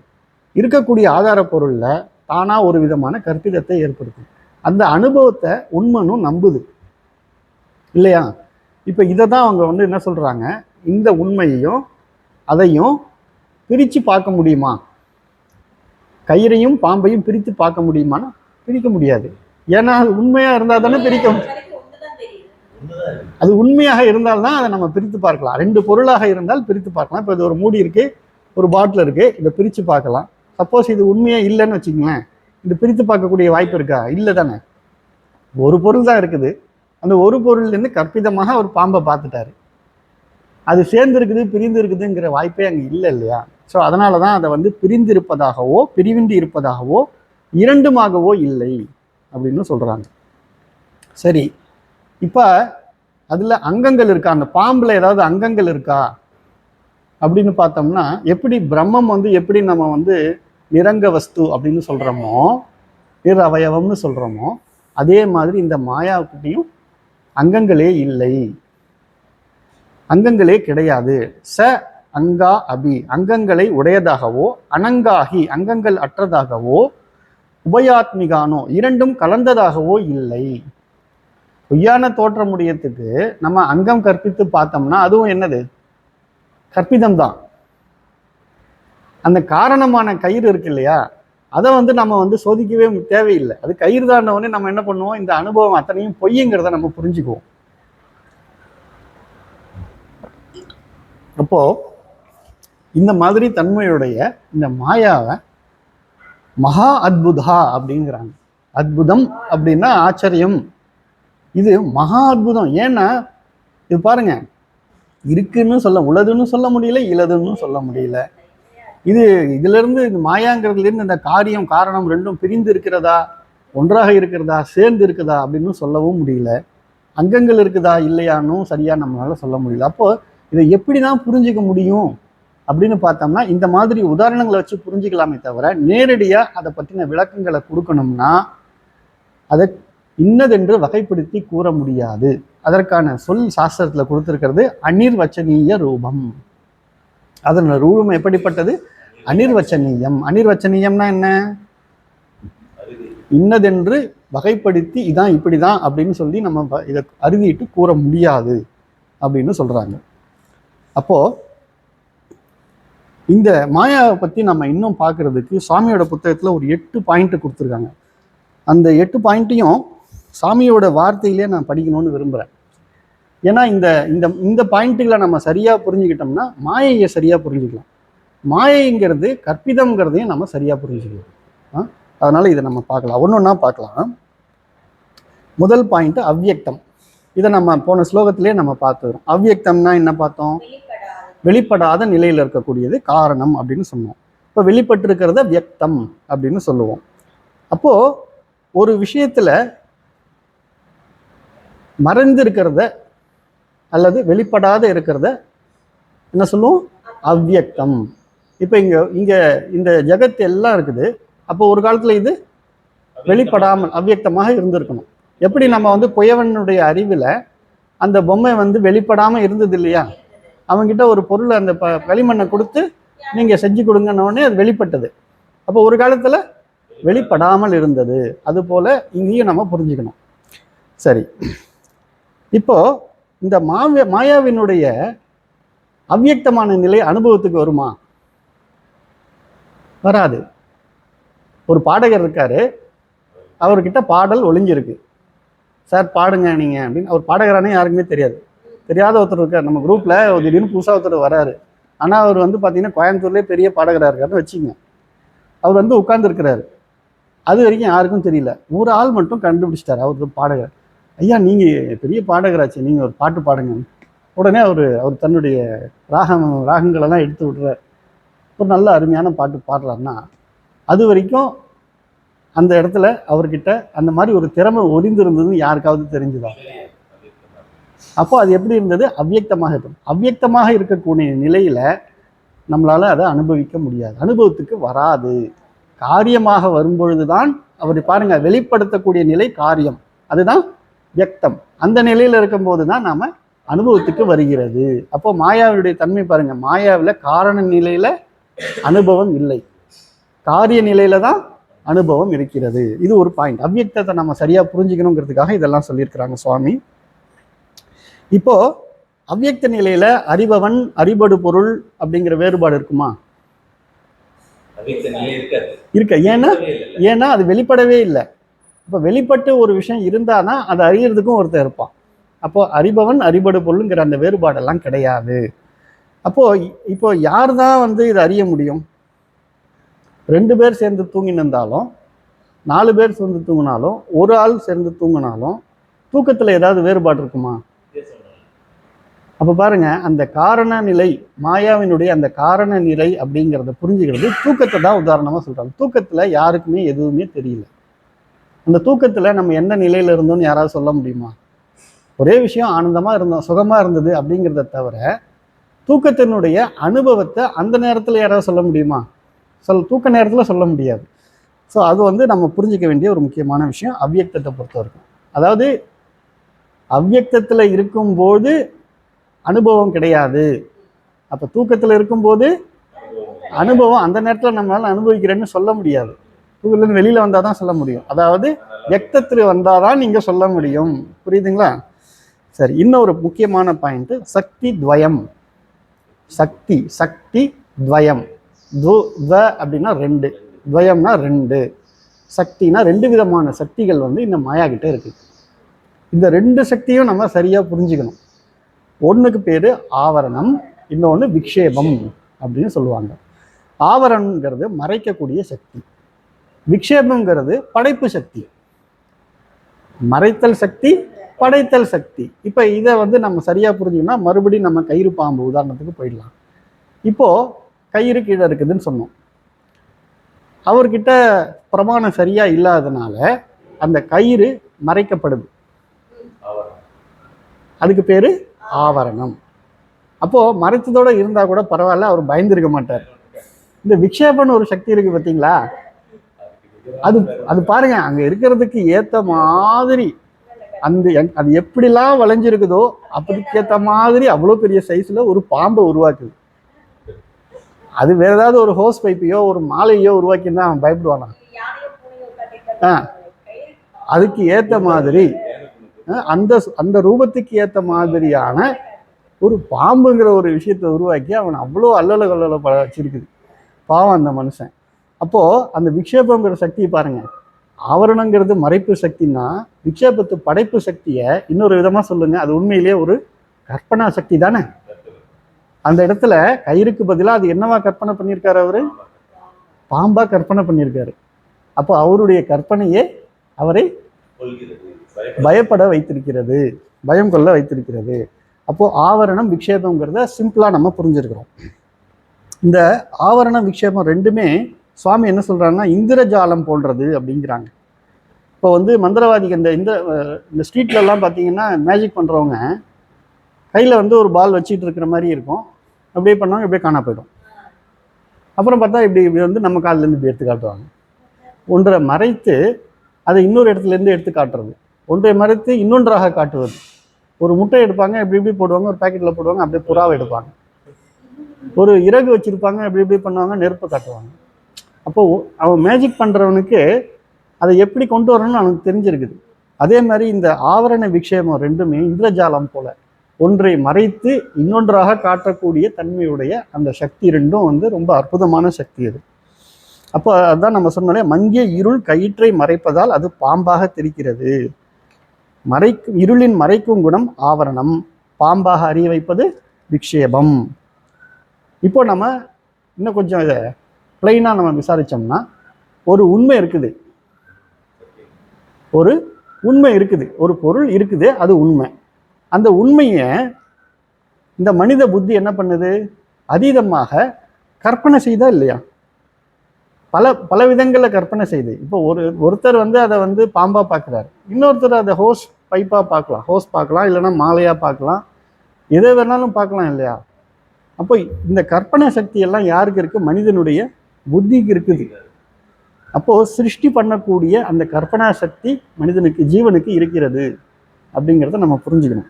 இருக்கக்கூடிய ஆதார பொருள்ல தானா ஒரு விதமான கற்பிதத்தை ஏற்படுத்தும். அந்த அனுபவத்தை உண்மனும் நம்புது இல்லையா? இப்ப இதை தான் அவங்க வந்து என்ன சொல்றாங்க, இந்த உண்மையையும் அதையும் பிரிச்சு பார்க்க முடியுமா, கயிறையும் பாம்பையும் பிரித்து பார்க்க முடியுமானா பிரிக்க முடியாது. ஏன்னா அது உண்மையா இருந்தா தானே பிரிக்க, அது உண்மையாக இருந்தால்தான் அதை நம்ம பிரித்து பார்க்கலாம். ரெண்டு பொருளாக இருந்தால் பிரித்து பார்க்கலாம். இப்போ இது ஒரு மூடி இருக்கு, ஒரு பாட்டில் இருக்கு, இதை பிரித்து பார்க்கலாம். சப்போஸ் இது உண்மையா இல்லைன்னு வச்சுக்கங்களேன், இது பிரித்து பார்க்கக்கூடிய வாய்ப்பு இருக்கா? இல்லை தானே. ஒரு பொருள் தான் இருக்குது. அந்த ஒரு பொருள்லேருந்து கற்பிதமாக ஒரு பாம்பை பார்த்துட்டாரு. அது சேர்ந்து இருக்குது பிரிந்து இருக்குதுங்கிற வாய்ப்பே அங்கே இல்லை இல்லையா? ஸோ அதனால தான் அதை வந்து பிரிந்திருப்பதாகவோ பிரிவின்றி இருப்பதாகவோ இரண்டுமாகவோ இல்லை அப்படின்னு சொல்கிறாங்க. சரி, இப்போ அதில் அங்கங்கள் இருக்கா, அந்த பாம்பில் ஏதாவது அங்கங்கள் இருக்கா அப்படின்னு பார்த்தோம்னா, எப்படி பிரம்மம் வந்து எப்படி நம்ம வந்து நிரங்க வஸ்து அப்படின்னு சொல்கிறோமோ, நிற அவயவம்னு சொல்கிறோமோ, அதே மாதிரி இந்த மாயாவுக்கிட்டையும் அங்கங்களே இல்லை, அங்கங்களே கிடையாது. ச அங்கா அபி, அங்கங்களை உடையதாகவோ அனங்காகி அங்கங்கள் அற்றதாகவோ உபயாத்மிகானோ இரண்டும் கலந்ததாகவோ இல்லை. பொய்யான தோற்றமுடையத்துக்கு நம்ம அங்கம் கற்பித்து பார்த்தோம்னா அதுவும் என்னது, கற்பிதம்தான். அந்த காரணமான கயிறு இருக்கு இல்லையா, அதை வந்து நம்ம வந்து சோதிக்கவே தேவையில்லை. அது கயிறு தானவொடனே நம்ம என்ன பண்ணுவோம், இந்த அனுபவம் அத்தனையும் பொய்யுங்கிறத நம்ம புரிஞ்சுக்குவோம். அப்போ இந்த மாதிரி தன்மையுடைய இந்த மாயாவை மகா அத்புதா அப்படிங்கிறாங்க. அத்புதம் அப்படின்னா ஆச்சரியம், இது மகா அத்புதம். ஏன்னா இது பாருங்க, இருக்குன்னு சொல்ல, உள்ளதுன்னு சொல்ல முடியல, இலதுன்னு சொல்ல முடியல. இதுல இருந்து இந்த மாயாங்கிறதுல இருந்து இந்த காரியம் காரணம் ரெண்டும் பிரிந்து இருக்கிறதா, ஒன்றாக இருக்கிறதா, சேர்ந்து இருக்குதா அப்படின்னு சொல்லவும் முடியல. அங்கங்கள் இருக்குதா இல்லையானும் சரியா நம்மளால சொல்ல முடியல. அப்போ இதை எப்படிதான் புரிஞ்சுக்க முடியும் அப்படின்னு பார்த்தோம்னா, இந்த மாதிரி உதாரணங்களை வச்சு புரிஞ்சுக்கலாமே தவிர நேரடியா அதை பற்றின விளக்கங்களை கொடுக்கணும்னா அதை இன்னதென்று வகைப்படுத்தி கூற முடியாது. அதற்கான சொல் சாஸ்திரத்துல கொடுத்திருக்கிறது அனிர்வச்சனீய ரூபம். அதன் ரூபம் எப்படிப்பட்டது, அனிர்வச்சனீயம். அனிர்வச்சனீயம்னா என்ன, இன்னதென்று வகைப்படுத்தி இதான் இப்படிதான் அப்படின்னு சொல்லி நம்ம இதை அறுதிட்டு கூற முடியாது அப்படின்னு சொல்றாங்க. அப்போ இந்த மாயாவை பத்தி நம்ம இன்னும் பார்க்கறதுக்கு சுவாமியோட புத்தகத்துல ஒரு 8 பாயிண்ட் கொடுத்துருக்காங்க. அந்த 8 பாயிண்ட்டையும் சாமியோட வார்த்தையிலே நான் படிக்கணும்னு விரும்புகிறேன். ஏன்னா இந்த இந்த இந்த பாயிண்ட்டுகளை நம்ம சரியாக புரிஞ்சுக்கிட்டோம்னா மாயையை சரியாக புரிஞ்சுக்கலாம். மாயைங்கிறது கற்பிதம்ங்கிறதையும் நம்ம சரியாக புரிஞ்சுக்கலாம். அதனால் இதை நம்ம பார்க்கலாம், ஒன்று ஒன்றா பார்க்கலாம். முதல் பாயிண்ட்டு அவ்வியக்தம். இதை நம்ம போன ஸ்லோகத்திலே நம்ம பார்த்துக்கிறோம். அவ்வியக்தம்னா என்ன பார்த்தோம், வெளிப்படாத நிலையில் இருக்கக்கூடியது காரணம் அப்படின்னு சொன்னோம். இப்போ வெளிப்பட்டிருக்கிறத வியக்தம் அப்படின்னு சொல்லுவோம். அப்போது ஒரு விஷயத்தில் மறைந்து இருக்கிறத அல்லது வெளிப்படாத இருக்கிறத என்ன சொல்லுவோம், அவ்வியக்தம். இப்போ இங்கே இந்த ஜெகத்து எல்லாம் இருக்குது. அப்போ ஒரு காலத்தில் இது வெளிப்படாமல் அவ்வியக்தமாக இருந்திருக்கணும். எப்படி நம்ம வந்து குயவனுடைய அறிவில் அந்த பொம்மை வந்து வெளிப்படாமல் இருந்தது இல்லையா, அவங்ககிட்ட ஒரு பொருளை அந்த களிமண்ணை கொடுத்து நீங்கள் செஞ்சு கொடுங்கன்னொடனே அது வெளிப்பட்டது. அப்போ ஒரு காலத்தில் வெளிப்படாமல் இருந்தது. அதுபோல இங்கேயும் நம்ம புரிஞ்சுக்கணும். சரி, இப்போ இந்த மாயாவினுடைய அவ்வியக்தமான நிலை அனுபவத்துக்கு வருமா, வராது. ஒரு பாடகர் இருக்காரு, அவர்கிட்ட பாடல் ஒளிஞ்சிருக்கு. சார் பாடுங்க நீங்க அப்படின்னு. அவர் பாடகரானே யாருக்குமே தெரியாது. தெரியாத ஒருத்தர் இருக்கார் நம்ம குரூப்ல, ஒரு திடீர்னு புதுசாக ஒருத்தர் வராரு. ஆனால் அவர் வந்து பார்த்தீங்கன்னா கோயம்புத்தூர்லேயே பெரிய பாடகராக இருக்காருன்னு வச்சுங்க. அவர் வந்து உட்கார்ந்துருக்கிறாரு. அது வரைக்கும் யாருக்கும் தெரியல. ஒரு ஆள் மட்டும் கண்டுபிடிச்சிட்டாரு, அவருக்கு பாடகர். ஐயா நீங்கள் பெரிய பாடகராச்சு, நீங்கள் ஒரு பாட்டு பாடுங்க. உடனே அவர் தன்னுடைய ராகங்களெல்லாம் எடுத்து விடுறார். ஒரு நல்ல அருமையான பாட்டு பாடுறாருன்னா அது வரைக்கும் அந்த இடத்துல அவர்கிட்ட அந்த மாதிரி ஒரு திறமை ஒளிந்திருந்ததுன்னு யாருக்காவது தெரிஞ்சுதா? அப்போ அது எப்படி இருந்தது, அவ்வியக்தமாக இருக்கும். அவ்வியக்தமாக இருக்கக்கூடிய நிலையில நம்மளால அதை அனுபவிக்க முடியாது, அனுபவத்துக்கு வராது. காரியமாக வரும்பொழுதுதான் அவர் பாருங்க, வெளிப்படுத்தக்கூடிய நிலை காரியம், அதுதான் வியக்தம். அந்த நிலையில இருக்கும்போது தான் நாம அனுபவத்துக்கு வருகிறது. அப்போ மாயாவுடைய தன்மை பாருங்க, மாயாவில் காரண நிலையில அனுபவம் இல்லை, காரிய நிலையில தான் அனுபவம் இருக்கிறது. இது ஒரு பாயிண்ட். அவ்யக்தத்தை நம்ம சரியா புரிஞ்சுக்கணுங்கிறதுக்காக இதெல்லாம் சொல்லியிருக்கிறாங்க சுவாமி. இப்போ அவ்யக்த நிலையில அறிபவன் அறிபடு பொருள் அப்படிங்கிற வேறுபாடு இருக்குமா? இருக்க. ஏன்னா அது வெளிப்படவே இல்லை. இப்போ வெளிப்பட்டு ஒரு விஷயம் இருந்தானா அதை அறியறதுக்கும் ஒருத்தர் இருப்பான். அப்போ அறிபவன் அறிபடு பொருளுங்கிற அந்த வேறுபாடெல்லாம் கிடையாது. அப்போ இப்போ யார் தான் வந்து இதை அறிய முடியும்? 2 பேர் சேர்ந்து தூங்கினிருந்தாலும், 4 பேர் சேர்ந்து தூங்கினாலும், ஒரு ஆள் சேர்ந்து தூங்கினாலும் தூக்கத்தில் ஏதாவது வேறுபாடு இருக்குமா? அப்போ பாருங்க, அந்த காரண நிலை, மாயாவினுடைய அந்த காரண நிலை அப்படிங்கிறத புரிஞ்சுக்கிறது தூக்கத்தை தான் உதாரணமாக சொல்றாங்க. தூக்கத்தில் யாருக்குமே எதுவுமே தெரியல. அந்த தூக்கத்தில் நம்ம என்ன நிலையில் இருந்தோம்னு யாராவது சொல்ல முடியுமா? ஒரே விஷயம், ஆனந்தமாக இருந்தோம், சுகமாக இருந்தது அப்படிங்கிறத தவிர தூக்கத்தினுடைய அனுபவத்தை அந்த நேரத்தில் யாராவது சொல்ல முடியுமா? தூக்க நேரத்தில் சொல்ல முடியாது. ஸோ அது வந்து நம்ம புரிஞ்சிக்க வேண்டிய ஒரு முக்கியமான விஷயம் அவ்யக்தத்தை பொறுத்த வரைக்கும். அதாவது அவ்யக்தத்தில் இருக்கும்போது அனுபவம் கிடையாது. அப்போ தூக்கத்தில் இருக்கும்போது அனுபவம் அந்த நேரத்தில் நம்மளால அனுபவிக்கிறேன்னு சொல்ல முடியாது. தூக்கத்துலேருந்து வெளியில் வந்தால் தான் சொல்ல முடியும். அதாவது வியக்தத்தில் வந்தால் தான் நீங்கள் சொல்ல முடியும். புரியுதுங்களா? சரி, இன்னொரு முக்கியமான பாயிண்ட், சக்தி துவயம். சக்தி துவயம். அப்படின்னா 2, துவயம்னா 2, சக்தினா 2 விதமான சக்திகள் வந்து இந்த மாயா கிட்ட இருக்கு. இந்த 2 சக்தியும் நம்ம சரியா புரிஞ்சுக்கணும். ஒன்றுக்கு பேரு ஆவரணம், இன்னொன்று விக்ஷேபம் அப்படின்னு சொல்லுவாங்க. ஆவரணங்கிறது மறைக்கக்கூடிய சக்தி, விக்ஷேபங்கிறது படைப்பு சக்தி. மறைத்தல் சக்தி, படைத்தல் சக்தி. இப்போ இதை வந்து நம்ம சரியா புரிஞ்சுக்கணும்னா மறுபடியும் நம்ம கயிறு பாம்பு உதாரணத்துக்கு போயிடலாம். இப்போ கயிறு கீழே இருக்குதுன்னு சொன்னோம். அவர்கிட்ட பிரமாணம் சரியா இல்லாதனால அந்த கயிறு மறைக்கப்படுது. அதுக்கு பேரு ஆவரணம். அப்போ மறைச்சதோட இருந்தா கூட பரவாயில்ல, அவர் பயந்துருக்க மாட்டார். இந்த விக்ஷேபன்னு ஒரு சக்தி இருக்கு பார்த்தீங்களா, அது பாருங்க, அங்க இருக்கிறதுக்கு ஏத்த மாதிரி அது எப்படிலாம் வளைஞ்சிருக்குதோ அப்படிக்கேற்ற மாதிரி அவ்வளோ பெரிய சைஸ்ல ஒரு பாம்பை உருவாக்குது. அது வேற ஏதாவது ஒரு ஹோஸ் பைப்பையோ ஒரு மாலையோ உருவாக்கினா அவன் பயப்படுவானா? அதுக்கு ஏத்த மாதிரி அந்த ரூபத்துக்கு ஏத்த மாதிரியான ஒரு பாம்புங்கிற ஒரு விஷயத்தை உருவாக்கி அவன் அவ்வளோ அல்லல கொல்லல வச்சிருக்குது. பாவம் அந்த மனுஷன். அப்போ அந்த விக்ஷேபங்கிற சக்தி பாருங்க, ஆவரணங்கிறது மறைப்பு சக்தின்னா விக்ஷேபத்து படைப்பு சக்தியை இன்னொரு விதமா சொல்லுங்க, அது உண்மையிலேயே ஒரு கற்பனா சக்தி தானே. அந்த இடத்துல கயிறுக்கு பதிலாக அது என்னவா கற்பனை பண்ணியிருக்காரு? அவரு பாம்பா கற்பனை பண்ணியிருக்காரு. அப்போ அவருடைய கற்பனையே அவரை பயப்பட வைத்திருக்கிறது, பயம் கொள்ள வைத்திருக்கிறது. அப்போ ஆவரணம் விக்ஷேபங்கிறத சிம்பிளா நம்ம புரிஞ்சிருக்கிறோம். இந்த ஆவரணம் விக்ஷேபம் ரெண்டுமே சுவாமி என்ன சொல்றாங்கன்னா இந்திரஜாலம் போன்றது அப்படிங்கிறாங்க. இப்போ வந்து மந்திரவாதிக்கு இந்த ஸ்ட்ரீட்லலாம் பார்த்தீங்கன்னா மேஜிக் பண்ணுறவங்க கையில் வந்து ஒரு பால் வச்சுட்டு இருக்கிற மாதிரி இருக்கும். அப்படியே பண்ணாங்க, இப்படியே காணா போயிடும். அப்புறம் பார்த்தா இப்படி வந்து நம்ம காலிலேருந்து இப்படி எடுத்து காட்டுவாங்க. ஒன்றை மறைத்து அதை இன்னொரு இடத்துலேருந்து எடுத்து காட்டுறது, ஒன்றை மறைத்து இன்னொன்றாக காட்டுவது. ஒரு முட்டை எடுப்பாங்க, இப்படி போடுவாங்க, ஒரு பேக்கெட்டில் போடுவாங்க, அப்படியே புறாவை எடுப்பாங்க. ஒரு இறகு வச்சுருப்பாங்க, இப்படி பண்ணுவாங்க, நெருப்பை காட்டுவாங்க. அப்போது அவன் மேஜிக் பண்ணுறவனுக்கு அதை எப்படி கொண்டு வரணும்னு அவனுக்கு தெரிஞ்சிருக்குது. அதே மாதிரி இந்த ஆவரண விக்ஷேபம் ரெண்டுமே இந்திரஜாலம் போல ஒன்றை மறைத்து இன்னொன்றாக காட்டக்கூடிய தன்மையுடைய அந்த சக்தி ரெண்டும் வந்து ரொம்ப அற்புதமான சக்தி அது. அப்போ அதுதான் நம்ம சொன்னோம்லே, மங்கிய இருள் கயிற்றை மறைப்பதால் அது பாம்பாக தெரிகிறது. இருளின் மறைக்கும் குணம் ஆவரணம், பாம்பாக அறிய வைப்பது விக்ஷேபம். இப்போ நம்ம இன்னும் கொஞ்சம் இதை பிளைனா நம்ம விசாரிச்சோம்னா, ஒரு உண்மை இருக்குது, ஒரு பொருள் இருக்குது, அது உண்மை. அந்த உண்மையை இந்த மனித புத்தி என்ன பண்ணுது? அதீதமாக கற்பனை செய்தா இல்லையா? பல விதங்களில் கற்பனை செய்து. இப்போ ஒருத்தர் வந்து அதை வந்து பாம்பா பார்க்குறாரு, இன்னொருத்தர் அதை ஹோஸ் பைப்பாக பார்க்கலாம், இல்லைன்னா மாலையாக பார்க்கலாம், எதை வேணாலும் பார்க்கலாம் இல்லையா? அப்போ இந்த கற்பனை சக்தி எல்லாம் யாருக்கு இருக்கு? மனிதனுடைய புத்திக்கு இருக்குது. அப்போ சிருஷ்டி பண்ணக்கூடிய அந்த கற்பனா சக்தி மனிதனுக்கு, ஜீவனுக்கு இருக்கிறது அப்படிங்கிறத நம்ம புரிஞ்சுக்கணும்.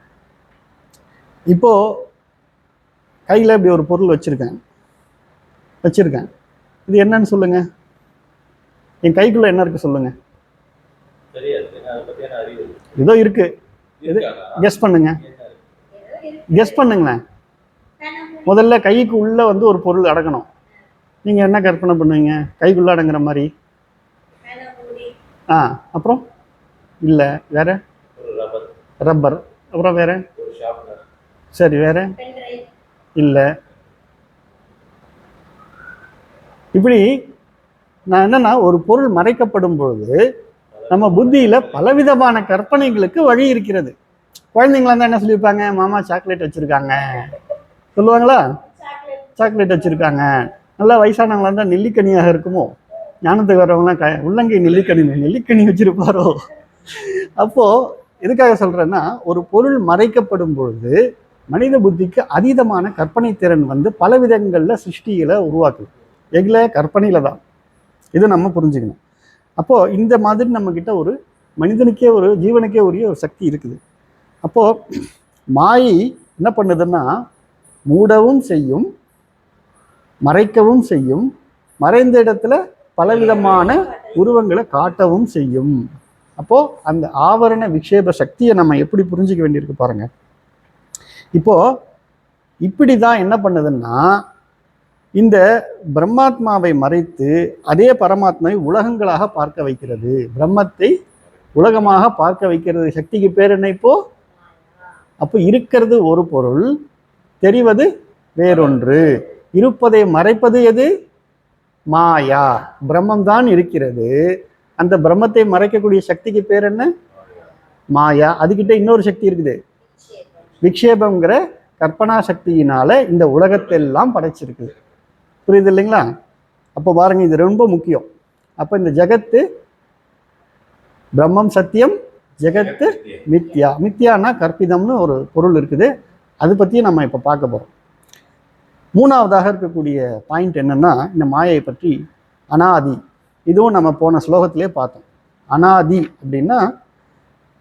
இப்போ கையில் இப்படி ஒரு பொருள் வச்சிருக்கேன். இது என்னன்னு சொல்லுங்க. என் கைக்குள்ள என்ன இருக்கு சொல்லுங்க. ஏதோ இருக்கு. கெஸ் பண்ணுங்களேன். முதல்ல கைக்கு உள்ள வந்து ஒரு பொருள் அடங்கணும். நீங்க என்ன கற்பனை பண்ணுவீங்க கைக்குள்ள அடங்குற மாதிரி? அப்புறம் இல்ல, வேற ரப்பர். அப்புறம் வேற? சரி, வேற? இல்ல. இப்படி நான் என்னன்னா, ஒரு பொருள் மறைக்கப்படும் பொழுது நம்ம புத்தியில பலவிதமான கற்பனைகளுக்கு வழி இருக்கிறது. குழந்தைங்களா தான் என்ன சொல்லியிருப்பாங்க, மாமா சாக்லேட் வச்சிருக்காங்க சொல்லுவாங்களா? சாக்லேட் வச்சிருக்காங்க. நல்லா வயசானவங்களா இருந்தா நெல்லிக்கனியாக இருக்குமோ? ஞானத்துக்கு வரவங்களாம் உள்ளங்கை நெல்லிக்கனி வச்சிருப்பாரோ? அப்போ எதுக்காக சொல்றேன்னா, ஒரு பொருள் மறைக்கப்படும் பொழுது மனித புத்திக்கு அதீதமான கற்பனை திறன் வந்து பல விதங்கள்ல சிருஷ்டிகளை உருவாக்குது. எதுல? கற்பனையில தான். இது நம்ம புரிஞ்சுக்கணும். அப்போ இந்த மாதிரி நம்ம கிட்ட ஒரு மனிதனுக்கே ஒரு ஜீவனுக்கே உரிய ஒரு சக்தி இருக்குது. அப்போ மாயை என்ன பண்ணுதுன்னா, மூடவும் செய்யும், மறைக்கவும் செய்யும், மறைந்த இடத்துல பலவிதமான உருவங்களை காட்டவும் செய்யும். அப்போ அந்த ஆவரண விக்ஷேப சக்தியை நம்ம எப்படி புரிஞ்சுக்க வேண்டியிருக்கு பாருங்க. இப்போ இப்படிதான் என்ன பண்ணுதுன்னா, இந்த பிரம்மாத்மாவை மறைத்து அதே பரமாத்மாவை உலகங்களாக பார்க்க வைக்கிறது. பிரம்மத்தை உலகமாக பார்க்க வைக்கிறது. சக்திக்கு பேர் என்ன? இப்போ அப்போ இருக்கிறது ஒரு பொருள், தெரிவது வேறொன்று. இருப்பதை மறைப்பது எது? மாயா. பிரம்மம் தான் இருக்கிறது. அந்த பிரம்மத்தை மறைக்கக்கூடிய சக்திக்கு பேர் என்ன? மாயா. அதுகிட்ட இன்னொரு சக்தி இருக்குது, விக்ஷேபம்ங்கிற கற்பனா சக்தியினால இந்த உலகத்தை எல்லாம் படைச்சிருக்கு. புரியுது இல்லைங்களா? அப்போ பாருங்க, இது ரொம்ப முக்கியம். அப்போ இந்த ஜகத்து பிரம்மம் சத்தியம், ஜெகத்து மித்யா. மித்யானா கற்பிதம்னு ஒரு பொருள் இருக்குது. அதை பற்றி நம்ம இப்போ பார்க்க போகிறோம். மூணாவதாக இருக்கக்கூடிய பாயிண்ட் என்னன்னா, இந்த மாயை பற்றி அனாதி. இதுவும் நம்ம போன ஸ்லோகத்திலே பார்த்தோம். அனாதி அப்படின்னா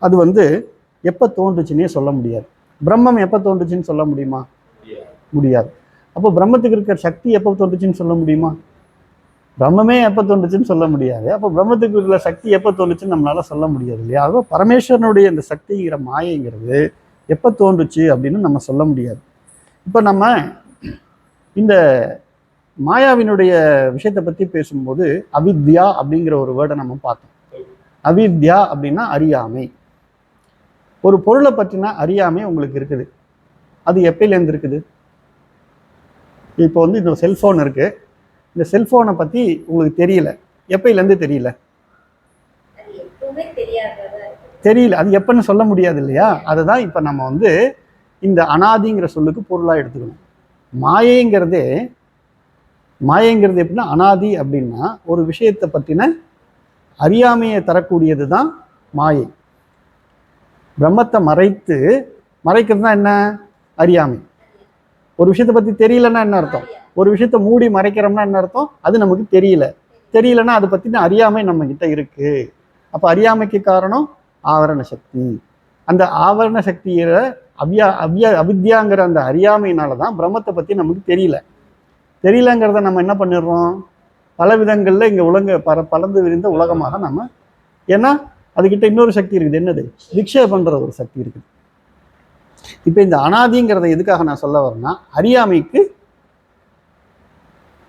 அது வந்து எப்போ தோன்றுச்சுன்னே சொல்ல முடியாது. பிரம்மம் எப்போ தோன்றுச்சுன்னு சொல்ல முடியுமா? முடியாது. அப்போ பிரம்மத்துக்கு இருக்கிற சக்தி எப்போ தோன்றுச்சுன்னு சொல்ல முடியுமா? பிரம்மமே எப்போ தோன்றுச்சுன்னு சொல்ல முடியாது. அப்போ பிரம்மத்துக்கு இருக்கிற சக்தி எப்போ தோன்றுச்சுன்னு நம்மளால சொல்ல முடியாது இல்லையா? அப்போ பரமேஸ்வரனுடைய இந்த சக்திங்கிற மாயைங்கிறது எப்போ தோன்றுச்சு அப்படின்னு நம்ம சொல்ல முடியாது. இப்போ நம்ம இந்த மாயாவினுடைய விஷயத்தை பற்றி பேசும்போது அவித்யா அப்படிங்கிற ஒரு வேர்டை நம்ம பார்த்தோம். அவித்யா அப்படின்னா அறியாமை. ஒரு பொருளை பற்றினா அறியாமை உங்களுக்கு இருக்குது. அது எப்பயிலேருந்து இருக்குது? இப்போ வந்து இந்த செல்ஃபோன் இருக்கு. இந்த செல்ஃபோனை பற்றி உங்களுக்கு தெரியல. எப்பயிலேருந்து தெரியல? தெரியல. அது எப்பன்னு சொல்ல முடியாது இல்லையா? அதை தான் இப்போ நம்ம வந்து இந்த அனாதிங்கிற சொல்லுக்கு பொருளாக எடுத்துக்கணும். மாயைங்கிறது எப்படின்னா, அனாதி அப்படின்னா ஒரு விஷயத்தை பற்றின அறியாமையை தரக்கூடியது தான் மாயை. பிரம்மத்தை மறைக்கிறது தான் என்ன? அறியாமை. ஒரு விஷயத்தை பற்றி தெரியலன்னா என்ன அர்த்தம்? ஒரு விஷயத்தை மூடி மறைக்கிறோம்னா என்ன அர்த்தம்? அது நமக்கு தெரியலன்னா அதை பற்றின அறியாமை நம்ம கிட்ட இருக்கு. அப்போ அறியாமைக்கு காரணம் ஆவரண சக்தி. அந்த ஆவரண சக்தியில அவித்யாங்கிற அந்த அறியாமையினால தான் பிரம்மத்தை பற்றி நமக்கு தெரியலங்கிறத நம்ம என்ன பண்ணிடுறோம்? பல விதங்களில் இங்கே பறந்து விரிந்த உலகமாக நம்ம, ஏன்னா அதுக்கிட்ட இன்னொரு சக்தி இருக்குது. என்னது? விக்ஷேபன்ற ஒரு சக்தி இருக்குது. இப்போ இந்த அனாதிங்கிறத எதுக்காக நான் சொல்ல வரேன்னா,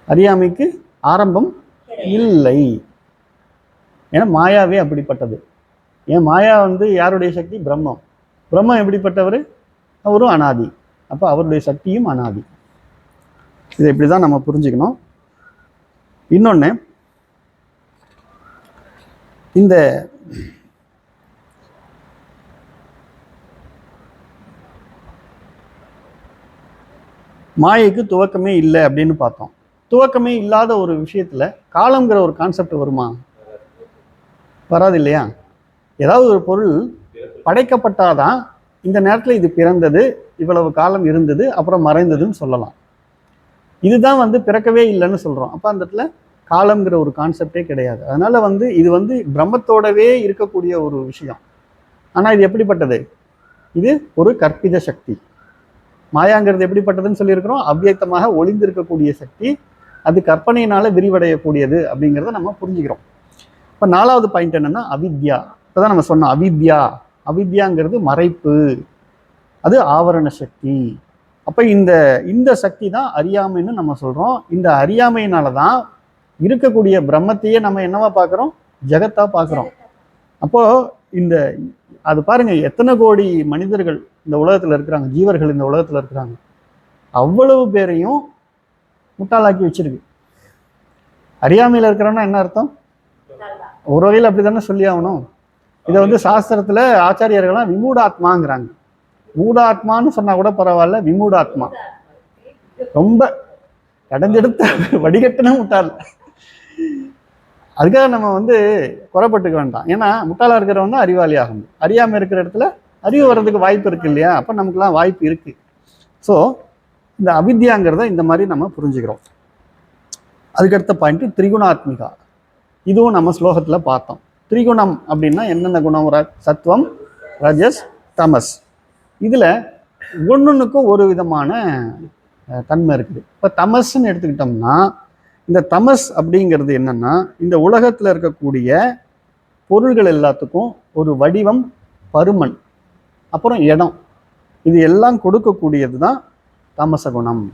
அறியாமைக்கு ஆரம்பம் இல்லை. ஏன்னா மாயாவே அப்படிப்பட்டது. ஏன் மாயா வந்து யாருடைய சக்தி? பிரம்மம் எப்படிப்பட்டவர்? அவரும் அனாதி. அப்போ அவருடைய சக்தியும் அனாதி. இதை இப்படிதான் நம்ம புரிஞ்சுக்கணும். இன்னொன்று, இந்த மாயைக்கு துவக்கமே இல்லை அப்படின்னு பார்த்தோம். துவக்கமே இல்லாத ஒரு விஷயத்துல காலம்ங்கிற ஒரு கான்செப்ட் வருமா? வராது இல்லையா? ஏதாவது ஒரு பொருள் படைக்கப்பட்டாதான் இந்த நேரத்தில் இது பிறந்தது, இவ்வளவு காலம் இருந்தது, அப்புறம் மறைந்ததுன்னு சொல்லலாம். இதுதான் வந்து பிறக்கவே இல்லைன்னு சொல்றோம். அப்போ அந்த இடத்துல காலம்ங்கிற ஒரு கான்செப்டே கிடையாது. அதனால வந்து இது வந்து பிரம்மத்தோடவே இருக்கக்கூடிய ஒரு விஷயம். ஆனால் இது எப்படிப்பட்டது? இது ஒரு கற்பித சக்தி. மாயாங்கிறது எப்படிப்பட்டதுன்னு சொல்லியிருக்கிறோம், அவ்வியக்தமாக ஒளிந்திருக்கக்கூடிய சக்தி, அது கற்பனையினால விரிவடையக்கூடியது அப்படிங்கிறத நம்ம புரிஞ்சுக்கிறோம். இப்போ 4வது பாயிண்ட் என்னன்னா அவித்யா. இப்போதான் நம்ம சொன்னோம் அவித்யா. அவித்யாங்கிறது மறைப்பு, அது ஆவரண சக்தி. அப்போ இந்த இந்த சக்தி தான் அறியாமைன்னு நம்ம சொல்றோம். இந்த அறியாமையினால தான் இருக்கக்கூடிய பிரம்மத்தையே நம்ம என்னவா பார்க்குறோம், ஜெகத்தா பார்க்குறோம். அப்போ இந்த அது பாருங்க, எத்தனை கோடி மனிதர்கள் இந்த உலகத்துல இருக்கிறாங்க, ஜீவர்கள் இந்த உலகத்துல இருக்கிறாங்க, அவ்வளவு பேரையும் முட்டாளாக்கி வச்சிருக்கு. அறியாமையில இருக்கிறோன்னா என்ன அர்த்தம்? ஒரு வகையில் அப்படித்தானே சொல்லி ஆகணும். இதை வந்து சாஸ்திரத்துல ஆச்சாரியர்கள்லாம் விமூடாத்மாங்கிறாங்க. மூடாத்மான்னு சொன்னா கூட பரவாயில்ல, விமூடாத்மா ரொம்ப கடைஞ்செடுத்த வடிகட்டின முட்டாள். அதுக்காக நம்ம வந்து குறைப்பட்டுக்க வேண்டாம். ஏன்னா முட்டாளா இருக்கிறவங்க தான் அறிவாளி ஆகணும். அறியாமல் இருக்கிற இடத்துல அறிவு வர்றதுக்கு வாய்ப்பு இருக்கு இல்லையா? அப்போ நமக்குலாம் வாய்ப்பு இருக்கு. ஸோ இந்த அவித்யாங்கிறத இந்த மாதிரி நம்ம புரிஞ்சுக்கிறோம். அதுக்கடுத்த பாயிண்ட் திரிகுணாத்மிகா. இதுவும் நம்ம ஸ்லோகத்தில் பார்த்தோம். திரிகுணம் அப்படின்னா என்னென்ன குணம்? சத்வம், ரஜஸ், தமஸ். இதில் ஒன்னொன்றுக்கும் ஒரு விதமான தன்மை இருக்குது. இப்போ தமஸ்ன்னு எடுத்துக்கிட்டோம்னா, இந்த தமஸ் அப்படிங்கிறது என்னன்னா, இந்த உலகத்தில் இருக்கக்கூடிய பொருள்கள் எல்லாத்துக்கும் ஒரு வடிவம், பருமன், அப்புறம் இடம், இது எல்லாம் கொடுக்கக்கூடியது தான் தாமச குணம்.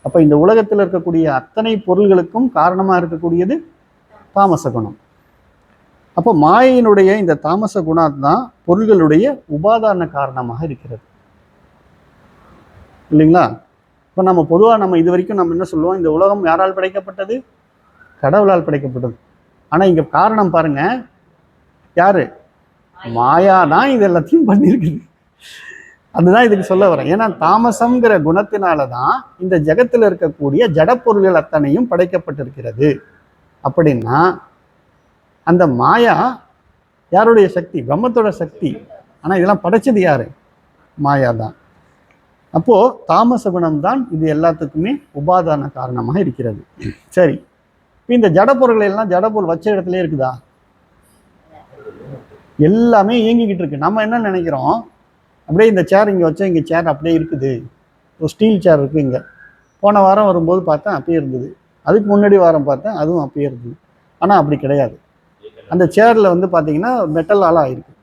அப்போ இந்த உலகத்தில் இருக்கக்கூடிய அத்தனை பொருள்களுக்கும் காரணமாக இருக்கக்கூடியது தாமச குணம். அப்போ மாயினுடைய இந்த தாமச குணம் தான் பொருள்களுடைய உபாதான காரணமாக இருக்கிறது இல்லைங்களா? இப்போ நம்ம பொதுவாக நம்ம இது வரைக்கும் நம்ம என்ன சொல்லுவோம், இந்த உலகம் யாரால் படைக்கப்பட்டது? கடவுளால் படைக்கப்பட்டது. ஆனால் இங்கே காரணம் பாருங்க, யாரு? மாயா தான் இது எல்லாத்தையும் பண்ணியிருக்குது. அதுதான் இதுக்கு சொல்ல வரேன். ஏன்னா தாமசம்ங்கிற குணத்தினால தான் இந்த ஜகத்தில் இருக்கக்கூடிய ஜடப்பொருள்கள் அத்தனையும் படைக்கப்பட்டிருக்கிறது. அப்படின்னா அந்த மாயா யாருடைய சக்தி? பிரம்மத்தோட சக்தி. ஆனால் இதெல்லாம் படைச்சது யாரு? மாயா தான். அப்போ தாமச குணம் தான் இது எல்லாத்துக்குமே உபாதான காரணமாக இருக்கிறது. சரி, இப்போ இந்த ஜடப்பொருள்கள் எல்லாம் ஜடப்பொருள் வச்ச இடத்துல இருக்குதா? எல்லாமே இயங்கிக்கிட்டு இருக்கு. நம்ம என்ன நினைக்கிறோம், அப்படியே இந்த சேர் இங்கே வச்சா இங்கே சேர் அப்படியே இருக்குது, ஒரு ஸ்டீல் சேர் இருக்குது இங்கே, போன வாரம் வரும்போது பார்த்தேன் அப்பயே இருந்தது, அதுக்கு முன்னாடி வாரம் பார்த்தேன் அதுவும் அப்பயே இருந்தது. ஆனால் அப்படி கிடையாது. அந்த சேரில் வந்து பார்த்தீங்கன்னா மெட்டலால் ஆகிருக்கு.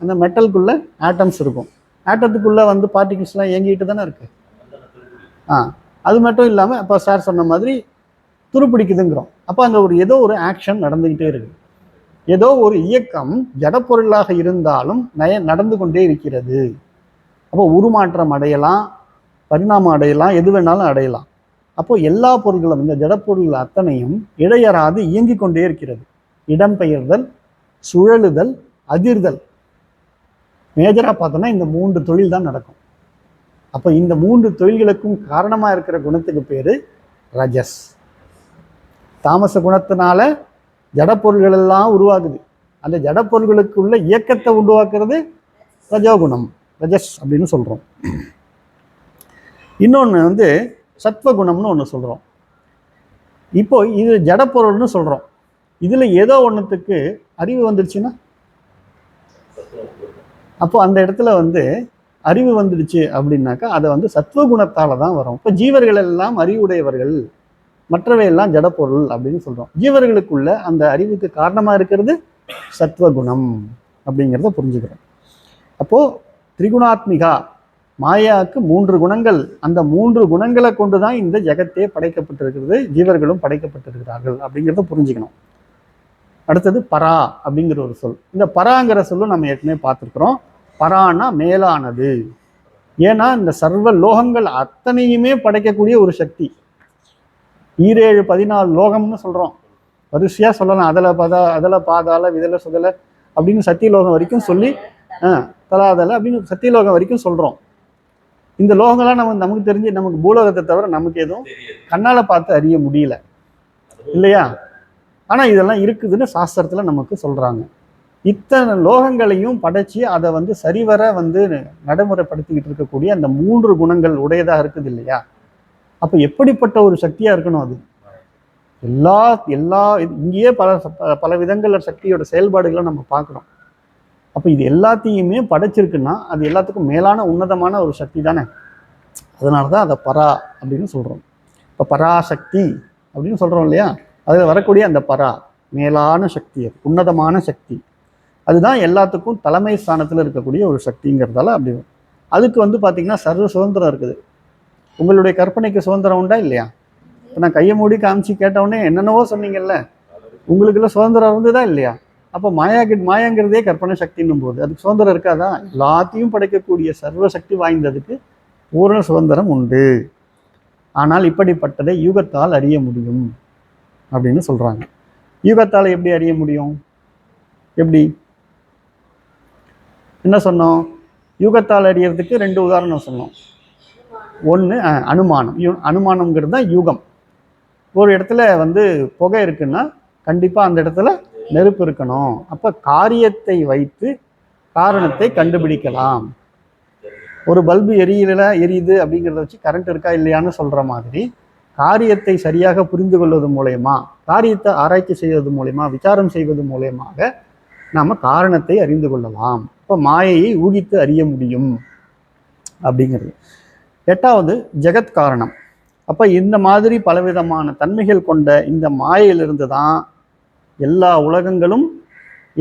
அந்த மெட்டலுக்குள்ளே ஆட்டம்ஸ் இருக்கும். ஆட்டத்துக்குள்ளே வந்து பார்ட்டிகிள்ஸ்லாம் இயங்கிட்டு தானே இருக்கு. அது மட்டும் இல்லாமல் இப்போ சார் சொன்ன மாதிரி துருப்பிடிக்குதுங்கிறோம். அப்போ அங்கே ஒரு ஏதோ ஒரு ஆக்ஷன் நடந்துக்கிட்டே இருக்கு. ஏதோ ஒரு இயக்கம் ஜடப்பொருளாக இருந்தாலும் நடந்து கொண்டே இருக்கிறது. அப்போ உருமாற்றம் அடையலாம், பரிணாமம் அடையலாம், எது வேணாலும் அடையலாம். அப்போ எல்லா பொருள்களும், இந்த ஜடப்பொருள்கள் அத்தனையும் இடையறாது இயங்கி கொண்டே இருக்கிறது. இடம்பெயர்தல், சுழலுதல், அதிர்தல், மேஜரா பார்த்தோன்னா இந்த 3 தொழில் தான் நடக்கும். அப்போ இந்த 3 தொழில்களுக்கும் காரணமாக இருக்கிற குணத்துக்கு பேரு ரஜஸ். தாமச குணத்தினால ஜடப்பொருள்கள் எல்லாம் உருவாகுது. அந்த ஜடப்பொருள்களுக்குள்ள இயக்கத்தை உருவாக்குறது ரஜோகுணம், ரஜஸ் அப்படின்னு சொல்றோம். இன்னொன்று வந்து சத்வகுணம்னு ஒன்று சொல்றோம். இப்போ இது ஜடப்பொருள்னு சொல்றோம். இதுல ஏதோ ஒன்றுத்துக்கு அறிவு வந்துடுச்சுன்னா, அப்போ அந்த இடத்துல வந்து அறிவு வந்துடுச்சு அப்படின்னாக்கா அதை வந்து சத்வகுணத்தால தான் வரும். இப்போ ஜீவர்கள் எல்லாம் அறிவுடையவர்கள், மற்றவை எல்லாம் ஜடப்பொருள் அப்படின்னு சொல்றோம். ஜீவர்களுக்குள்ள அந்த அறிவுக்கு காரணமா இருக்கிறது சத்வகுணம் அப்படிங்கிறத புரிஞ்சுக்கிறோம். அப்போ திரிகுணாத்மிகா, மாயாவுக்கு 3 குணங்கள், அந்த 3 குணங்களை கொண்டுதான் இந்த ஜெகத்தே படைக்கப்பட்டிருக்கிறது, ஜீவர்களும் படைக்கப்பட்டிருக்கிறார்கள் அப்படிங்கிறத புரிஞ்சுக்கணும். அடுத்தது பரா அப்படிங்கிற ஒரு சொல். இந்த பராங்கிற சொல்லும் நம்ம ஏற்கனவே பார்த்துருக்குறோம். பரானா மேலானது. ஏன்னா இந்த சர்வ லோகங்கள் அத்தனையுமே படைக்கக்கூடிய ஒரு சக்தி. 7 14 லோகம்னு சொல்றோம், வரிசையா சொல்லலாம். அதில் பாதாள விதல சுதல அப்படின்னு சத்தியலோகம் வரைக்கும் சொல்லி, தலாதல அப்படின்னு சத்தியலோகம் வரைக்கும் சொல்றோம். இந்த லோகங்கள்லாம் நமக்கு தெரிஞ்சு, நமக்கு பூலோகத்தை தவிர நமக்கு எதுவும் கண்ணால பார்த்து அறிய முடியல இல்லையா? ஆனா இதெல்லாம் இருக்குதுன்னு சாஸ்திரத்துல நமக்கு சொல்றாங்க. இத்தனை லோகங்களையும் படைச்சு அதை வந்து சரிவர வந்து நடைமுறைப்படுத்திக்கிட்டு இருக்கக்கூடிய அந்த 3 குணங்கள் உடையதா இருக்குது இல்லையா? அப்ப எப்படிப்பட்ட ஒரு சக்தியா இருக்கணும் அது? எல்லா இங்கேயே பல விதங்கள்ல சக்தியோட செயல்பாடுகளை நம்ம பார்க்கணும். அப்ப இது எல்லாத்தையுமே படைச்சிருக்குன்னா அது எல்லாத்துக்கும் மேலான உன்னதமான ஒரு சக்தி தானே. அதனால தான் அதை பரா அப்படின்னு சொல்கிறோம். இப்போ பராசக்தி அப்படின்னு சொல்கிறோம் இல்லையா, அதில் வரக்கூடிய அந்த பரா மேலான சக்தி, அது உன்னதமான சக்தி, அதுதான் எல்லாத்துக்கும் தலைமை ஸ்தானத்தில் இருக்கக்கூடிய ஒரு சக்திங்கிறதால அப்படி. அதுக்கு வந்து பார்த்திங்கன்னா சர்வ சுதந்திரம் இருக்குது. உங்களுடைய கற்பனைக்கு சுதந்திரம் உண்டா இல்லையா? இப்போ நான் கையை மூடி காமிச்சு கேட்டவுடனே என்னென்னவோ சொன்னீங்கல்ல, உங்களுக்குள்ள சுதந்திரம் இருந்துதா இல்லையா? அப்போ மாயாங்கிறதே கற்பனை சக்தின்னும் போது அதுக்கு சுதந்திரம் இருக்காதா? எல்லாத்தையும் படைக்கக்கூடிய சர்வ சக்தி வாய்ந்ததுக்கு பூரண சுதந்திரம் உண்டு. ஆனால் இப்படிப்பட்டதை யூகத்தால் அறிய முடியும் அப்படின்னு சொல்றாங்க. யூகத்தால் எப்படி அறிய முடியும்? எப்படி என்ன சொன்னோம்? யூகத்தால் அறியறதுக்கு 2 உதாரணம் சொன்னோம். ஒன்று அனுமானம். அனுமானம்ங்கிறது தான் யூகம். ஒரு இடத்துல வந்து புகை இருக்குன்னா கண்டிப்பாக அந்த இடத்துல நெருப்பு இருக்கணும். அப்போ காரியத்தை வைத்து காரணத்தை கண்டுபிடிக்கலாம். ஒரு பல்பு எரியுது அப்படிங்கிறத வச்சு கரண்ட் இருக்கா இல்லையான்னு சொல்கிற மாதிரி காரியத்தை சரியாக புரிந்து கொள்வது மூலயமா, காரியத்தை ஆராய்ச்சி செய்வது மூலயமா, விசாரம் செய்வது மூலயமாக நாம் காரணத்தை அறிந்து கொள்ளலாம். இப்போ மாயையை ஊகித்து அறிய முடியும் அப்படிங்கிறது. 8வது ஜெகத் காரணம். அப்போ இந்த மாதிரி பலவிதமான தன்மைகள் கொண்ட இந்த மாயையிலிருந்து தான் எல்லா உலகங்களும்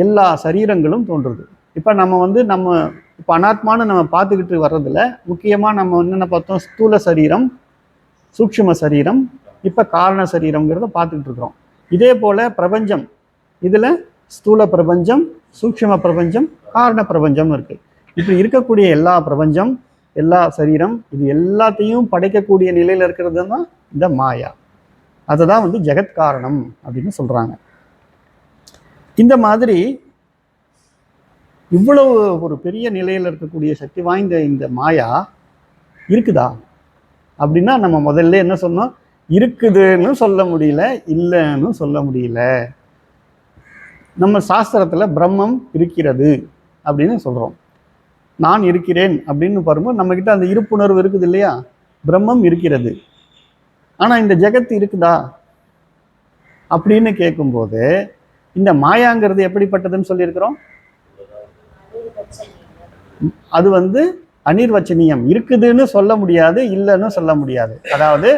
எல்லா சரீரங்களும் தோன்றுது. இப்போ நம்ம இப்போ அனாத்மான்னு நம்ம பார்த்துக்கிட்டு வர்றதில் முக்கியமாக நம்ம என்னென்ன பார்த்தோம்? ஸ்தூல சரீரம், சூக்ஷ்ம சரீரம், இப்போ காரண சரீரம்ங்கிறத பார்த்துக்கிட்டு இருக்கிறோம். இதே போல் பிரபஞ்சம், இதில் ஸ்தூல பிரபஞ்சம், சூக்ஷ்ம பிரபஞ்சம், காரண பிரபஞ்சம் இருக்குது. இப்படி இருக்கக்கூடிய எல்லா பிரபஞ்சம், எல்லா சரீரம், இது எல்லாத்தையும் படைக்கக்கூடிய நிலையில் இருக்கிறது தான் இந்த மாயா. அதை தான் வந்து ஜெகத் காரணம் அப்படின்னு சொல்கிறாங்க. இந்த மாதிரி இவ்வளவு ஒரு பெரிய நிலையில் இருக்கக்கூடிய சக்தி வாய்ந்த இந்த மாயா இருக்குதா அப்படின்னா நம்ம முதல்ல என்ன சொன்னோம்? இருக்குதுன்னு சொல்ல முடியல, இல்லைன்னு சொல்ல முடியல. நம்ம சாஸ்திரத்தில் பிரம்மம் இருக்கிறது அப்படின்னு சொல்கிறோம். நான் இருக்கிறேன் அப்படின்னு பாரும்போது நம்மக்கிட்ட அந்த இருப்புணர்வு இருக்குது இல்லையா? பிரம்மம் இருக்கிறது. ஆனால் இந்த ஜெகத் இருக்குதா அப்படின்னு கேட்கும்போது இந்த மாயாங்கிறது எப்படிப்பட்டதுன்னு சொல்லியிருக்கிறோம்? அது வந்து அனிர்வச்சனீயம். இருக்குதுன்னு சொல்ல முடியாது, இல்லைன்னு சொல்ல முடியாது. அதாவது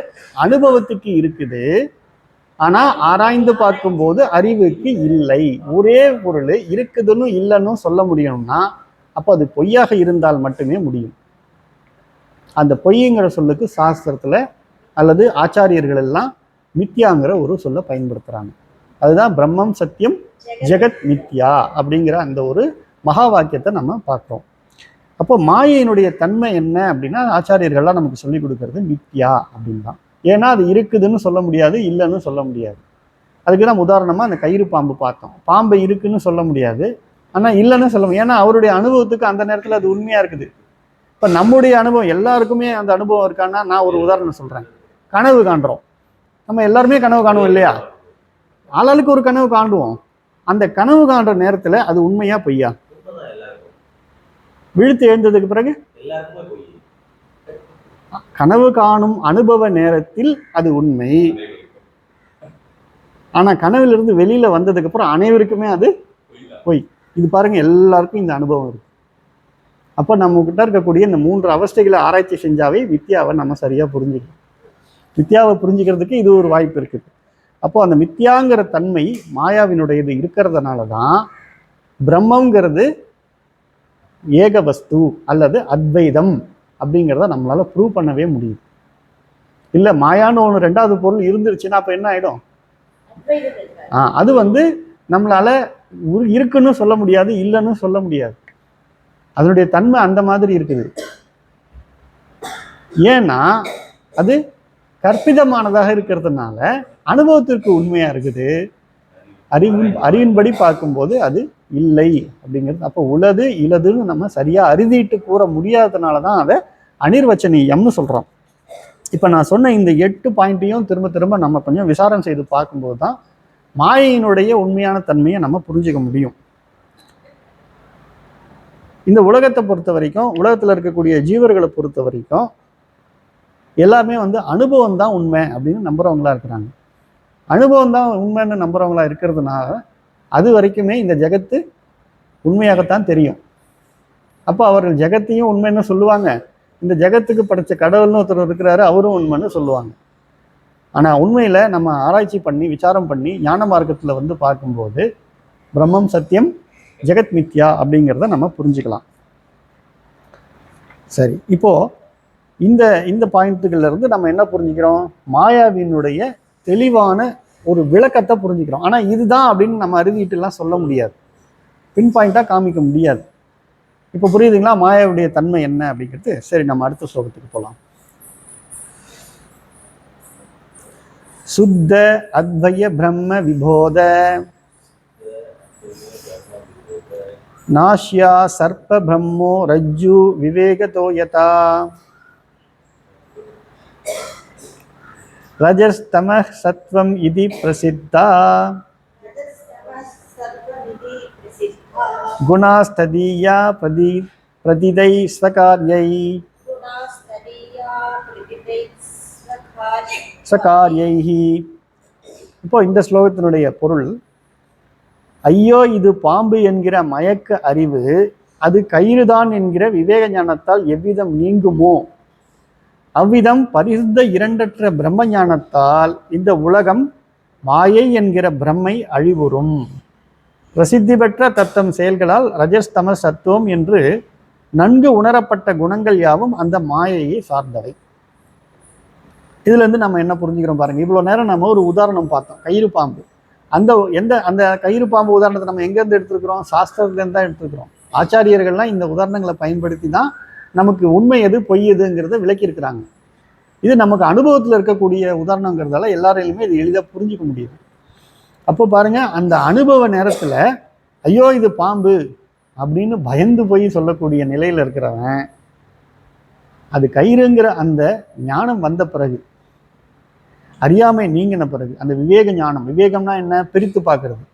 அனுபவத்துக்கு இருக்குது, ஆனால் ஆராய்ந்து பார்க்கும்போது அறிவுக்கு இல்லை. ஒரே பொருள் இருக்குதுன்னு இல்லைன்னு சொல்ல முடியணும்னா அப்போ அது பொய்யாக இருந்தால் மட்டுமே முடியும். அந்த பொய்ங்கிற சொல்லுக்கு சாஸ்திரத்தில் அல்லது ஆச்சாரியர்கள் எல்லாம் மித்யாங்கிற ஒரு சொல்லை பயன்படுத்துகிறாங்க. அதுதான் பிரம்மம் சத்தியம் ஜெகத் மித்யா அப்படிங்கிற அந்த ஒரு மகா வாக்கியத்தை நம்ம பார்க்குறோம். அப்போ மாயையினுடைய தன்மை என்ன அப்படின்னா ஆச்சாரியர்கள்லாம் நமக்கு சொல்லி கொடுக்கறது மித்யா அப்படின்னு தான். ஏன்னா அது இருக்குதுன்னு சொல்ல முடியாது, இல்லைன்னு சொல்ல முடியாது. அதுக்கு தான் உதாரணமாக அந்த கயிறு பாம்பு பார்த்தோம். பாம்பை இருக்குன்னு சொல்ல முடியாது, ஆனால் இல்லைன்னு சொல்ல முடியும். ஏன்னா அவருடைய அனுபவத்துக்கு அந்த நேரத்தில் அது உண்மையாக இருக்குது. இப்போ நம்முடைய அனுபவம் எல்லாருக்குமே அந்த அனுபவம் இருக்கான்னா, நான் ஒரு உதாரணம் சொல்கிறேன். கனவு காண்றோம். நம்ம எல்லாருமே கனவு காணுவோம் இல்லையா? ஆளாளுக்கு ஒரு கனவு காண்டுவோம். அந்த கனவு காண்ற நேரத்தில் அது உண்மையா பொய்யா? விழுத்து எழுந்ததுக்கு பிறகு கனவு காணும் அனுபவ நேரத்தில் அது உண்மை. ஆனா கனவிலிருந்து வெளியில வந்ததுக்கு அப்புறம் அனைவருக்குமே அது பொய். இது பாருங்க, எல்லாருக்கும் இந்த அனுபவம் இருக்கு. அப்ப நம்ம கிட்ட இருக்கக்கூடிய இந்த 3 அவஸ்தைகளை ஆராய்ச்சி செஞ்சாவே வித்யாவை நம்ம சரியா புரிஞ்சுக்கலாம். வித்யாவை புரிஞ்சுக்கிறதுக்கு இது ஒரு வாய்ப்பு இருக்குது. அப்போ அந்த மித்யாங்கிற தன்மை மாயாவினுடையது இருக்கிறதுனால தான் பிரம்மங்கிறது ஏக வஸ்து அல்லது அத்வைதம் அப்படிங்கிறத நம்மளால ப்ரூவ் பண்ணவே முடியும். இல்லை மாயான்னு ஒன்று 2வது பொருள் இருந்துருச்சுன்னா அப்போ என்ன ஆகிடும்? அது வந்து நம்மளால இருக்குன்னு சொல்ல முடியாது, இல்லைன்னு சொல்ல முடியாது. அதனுடைய தன்மை அந்த மாதிரி இருக்குது. ஏன்னா அது கற்பிதமானதாக இருக்கிறதுனால அனுபவத்திற்கு உண்மையா இருக்குது. அறிவின்படி பார்க்கும்போது அது இல்லை அப்படிங்கிறது. அப்போ உளது இலதுன்னு நம்ம சரியா அறுதிட்டு கூற முடியாததுனால தான் அதை அனிர்வச்சனீயம்னு சொல்றோம். இப்போ நான் சொன்ன இந்த 8 பாயிண்ட்டையும் திரும்ப திரும்ப நம்ம கொஞ்சம் விசாரம் செய்து பார்க்கும்போது தான் மாயையினுடைய உண்மையான தன்மையை நம்ம புரிஞ்சுக்க முடியும். இந்த உலகத்தை பொறுத்த வரைக்கும், உலகத்தில் இருக்கக்கூடிய ஜீவர்களை பொறுத்த வரைக்கும் எல்லாமே வந்து அனுபவம் தான் உண்மை அப்படின்னு நம்புறவங்களா இருக்கிறாங்க. அனுபவம் தான் உண்மைன்னு நம்புறவங்களா இருக்கிறதுனால அது வரைக்குமே இந்த ஜெகத்து உண்மையாகத்தான் தெரியும். அப்போ அவர்கள் ஜெகத்தையும் உண்மைன்னு சொல்லுவாங்க, இந்த ஜெகத்துக்கு படைச்ச கடவுள்னு ஒருத்தர் இருக்கிறாரு, அவரும் உண்மைன்னு சொல்லுவாங்க. ஆனா உண்மையில நம்ம ஆராய்ச்சி பண்ணி விசாரம் பண்ணி ஞான மார்க்கத்துல வந்து பார்க்கும்போது பிரம்மம் சத்தியம் ஜெகத் மித்யா அப்படிங்கிறத நம்ம புரிஞ்சுக்கலாம். சரி, இப்போ இந்த இந்த பாயிண்ட்டுகள்ல இருந்து நம்ம என்ன புரிஞ்சுக்கிறோம்? மாயாவினுடைய தெளிவான ஒரு விளக்கத்தை புரிஞ்சுக்கிறோம். ஆனா இதுதான் அப்படின்னு நம்ம அறிவிட்டுலாம் சொல்ல முடியாது, பின் பாயிண்டா காமிக்க முடியாது. இப்போ புரியுதுங்களா மாயாவுடைய தன்மை என்ன அப்படிங்கிறது? சரி, நம்ம அடுத்த ஸ்லோகத்துக்கு போகலாம். சுத்த அத்வய பிரம்ம விபோத நாஷ்யா சர்ப்ப பிரம்மோ ரஜ்ஜு விவேகதோ யதா ரஜஸ்தம சத்வம் இதி பிரசித்தா குணாஸ்ததீயா பிரதிதை ஸ்வகார்யை சகார்யைஹி. இப்போ இந்த ஸ்லோகத்தினுடைய பொருள், ஐயோ இது பாம்பு என்கிற மயக்க அறிவு அது கயிறுதான் என்கிற விவேக ஞானத்தால் எவ்விதம் நீங்குமோ அவ்விதம் பரிசுத்த இரண்டற்ற பிரம்ம ஞானத்தால் இந்த உலகம் மாயை என்கிற பிரம்மை அழிவுறும். பிரசித்தி பெற்ற தத்தம் செயல்களால் ரஜஸ்தம சத்துவம் என்று நன்கு உணரப்பட்ட குணங்கள் யாவும் அந்த மாயையை சார்ந்தவை. இதுல இருந்து நம்ம என்ன புரிஞ்சுக்கிறோம் பாருங்க. இவ்வளவு நேரம் நம்ம ஒரு உதாரணம் பார்த்தோம், கயிறு பாம்பு. அந்த கயிறு பாம்பு உதாரணத்தை நம்ம எங்கேருந்து எடுத்துருக்கிறோம்? சாஸ்திரத்துலேருந்து தான் எடுத்துருக்கிறோம். ஆச்சாரியர்கள்லாம் இந்த உதாரணங்களை பயன்படுத்தி தான் நமக்கு உண்மை எது பொய் எதுங்கிறத விளக்கியிருக்கிறாங்க. இது நமக்கு அனுபவத்தில் இருக்கக்கூடிய உதாரணங்கிறதால எல்லாரையுமே இது எளிதாக புரிஞ்சிக்க முடியுது. அப்போ பாருங்க, அந்த அனுபவ நேரத்தில் ஐயோ இது பாம்பு அப்படின்னு பயந்து போய் சொல்லக்கூடிய நிலையில் இருக்கிறவன் அது கயிறுங்கிற அந்த ஞானம் வந்த பிறகு, அறியாமை நீங்கின பிறகு, அந்த விவேக ஞானம், விவேகம்னா என்ன? பிரித்து பார்க்கறது.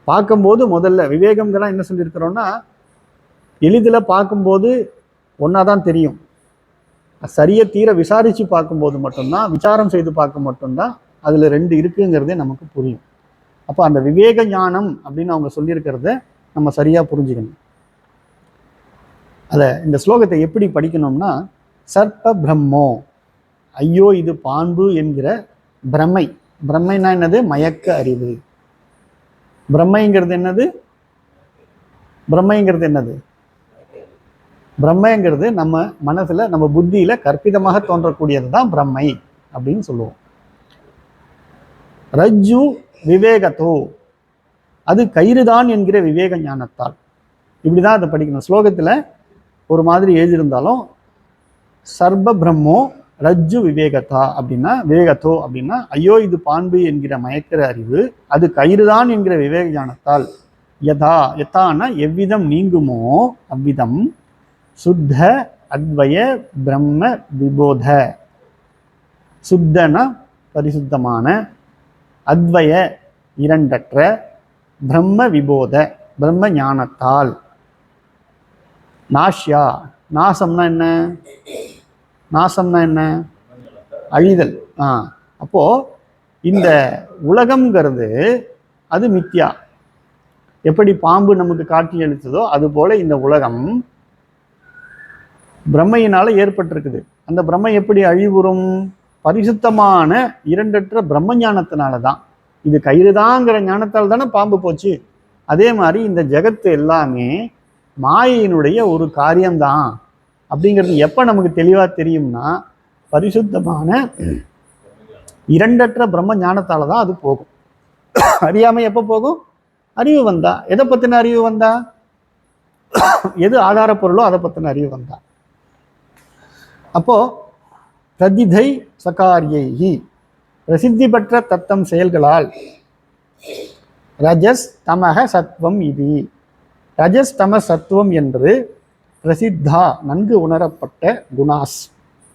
பார்க்கும்போது முதல்ல விவேகம்லாம் என்ன சொல்லியிருக்கிறோம்னா, எளிதில் பார்க்கும்போது ஒன்றா தான் தெரியும். சரியை தீர விசாரித்து பார்க்கும்போது மட்டும்தான், விசாரம் செய்து பார்க்க மட்டும்தான் அதில் ரெண்டு இருக்குங்கிறதே நமக்கு புரியும். அப்போ அந்த விவேக ஞானம் அப்படின்னு அவங்க சொல்லியிருக்கிறத நம்ம சரியாக புரிஞ்சுக்கணும். அதை இந்த ஸ்லோகத்தை எப்படி படிக்கணும்னா, சர்ப்ப பிரம்மோ, ஐயோ இது பாம்பு என்கிற பிரம்மை. பிரம்மைனா என்னது? மயக்க அறிவு. பிரம்மைங்கிறது என்னது? பிரம்மைங்கிறது என்னது? பிரம்மைங்கிறது நம்ம மனசுல நம்ம புத்தியில கற்பிதமாக தோன்றக்கூடியது தான் பிரம்மை அப்படின்னு சொல்லுவோம். ரஜ்ஜு விவேகத்தோ, அது கயிறுதான் என்கிற விவேக ஞானத்தால். இப்படிதான் அதை படிக்கணும். ஸ்லோகத்துல ஒரு மாதிரி எழுதியிருந்தாலும் சர்ப பிரம்மோ ரஜ்ஜு விவேகத்தா அப்படின்னா, விவேகத்தோ அப்படின்னா ஐயோ இது பாம்பு என்கிற மயக்கிற அறிவு அது கயிறுதான் என்கிற விவேக ஞானத்தால் யதா, யதான்னா எவ்விதம் நீங்குமோ அவ்விதம் சுத்த அத்வய பிரம்ம விபோத. சுத்தன பரிசுத்தமான, அத்வய இரண்டற்ற, பிரம்ம விபோத பிரம்ம ஞானத்தால். நாஷ்யா, நாசம்னா என்ன? நாசம்னா என்ன? அழிதல். அப்போ இந்த உலகம்ங்கிறது அது மித்யா. எப்படி பாம்பு நமக்கு காட்சி அளித்ததோ அது போல இந்த உலகம் பிரம்மையினால ஏற்பட்டிருக்குது. அந்த பிரம்மை எப்படி அழிவுறும்? பரிசுத்தமான இரண்டற்ற பிரம்ம ஞானத்தினால தான். இது கயிறுதாங்கிற ஞானத்தால் தானே பாம்பு போச்சு. அதே மாதிரி இந்த ஜெகத்து எல்லாமே மாயையினுடைய ஒரு காரியம்தான் அப்படிங்கிறது எப்போ நமக்கு தெளிவாக தெரியும்னா, பரிசுத்தமான இரண்டற்ற பிரம்ம ஞானத்தால தான் அது போகும். அறியாமை எப்போ போகும்? அறிவு வந்தா. எதை பற்றின அறிவு வந்தா? எது ஆதார பொருளோ அதை பற்றின அறிவு வந்தா. அப்போ பிரதிதை சகாரியை, பிரசித்தி பெற்ற தத்தம் செயல்களால் ரஜஸ் தமக சத்துவம் இது. ரஜஸ் தம சத்துவம் என்று பிரசித்தா நன்கு உணரப்பட்ட குணாஸ்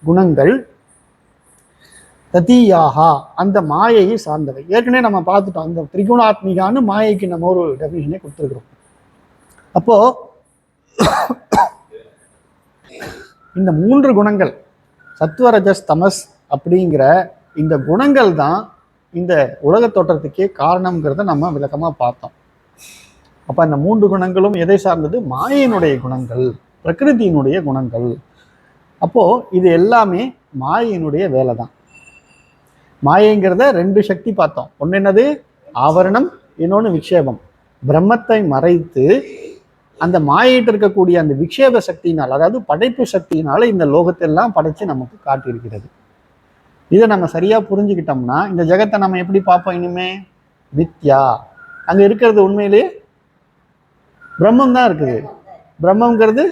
குணங்கள் ததீயாகா அந்த மாயையை சார்ந்தவை. ஏற்கனவே நம்ம பார்த்துட்டோம், இந்த திரிகுணாத்மிகான்னு மாயைக்கு நம்ம ஒரு டெஃபினிஷனே கொடுத்துருக்குறோம். அப்போ இந்த மூன்று குணங்கள் சத்வரஜஸ் தமஸ் அப்படிங்கிற இந்த குணங்கள் தான் இந்த உலக தோற்றத்துக்கே காரணம்ங்கிறத நம்ம விளக்கமாக பார்த்தோம். அப்போ இந்த மூன்று குணங்களும் எதை சார்ந்தது? மாயையினுடைய குணங்கள், பிரகிருதியினுடைய குணங்கள். அப்போ இது எல்லாமே மாயையினுடைய வேலை தான். மாயைங்கிறத ரெண்டு சக்தி பார்த்தோம். ஒன்று என்னது? ஆவரணம், இன்னொன்று விக்ஷேபம். பிரம்மத்தை மறைத்து அந்த மாயிட்டு இருக்கக்கூடிய அந்த விக்ஷேப சக்தியினால், அதாவது படைப்பு சக்தியினால இந்த லோகத்தெல்லாம் படைச்சு நமக்கு காட்டியிருக்கிறது. இதை நம்ம சரியா புரிஞ்சுக்கிட்டோம்னா இந்த ஜெகத்தை நம்ம எப்படி பார்ப்போம்? இனிமே மித்யா. அங்க இருக்கிறது உண்மையிலேயே பிரம்மம் தான் இருக்குது. பிரம்மங்கிறது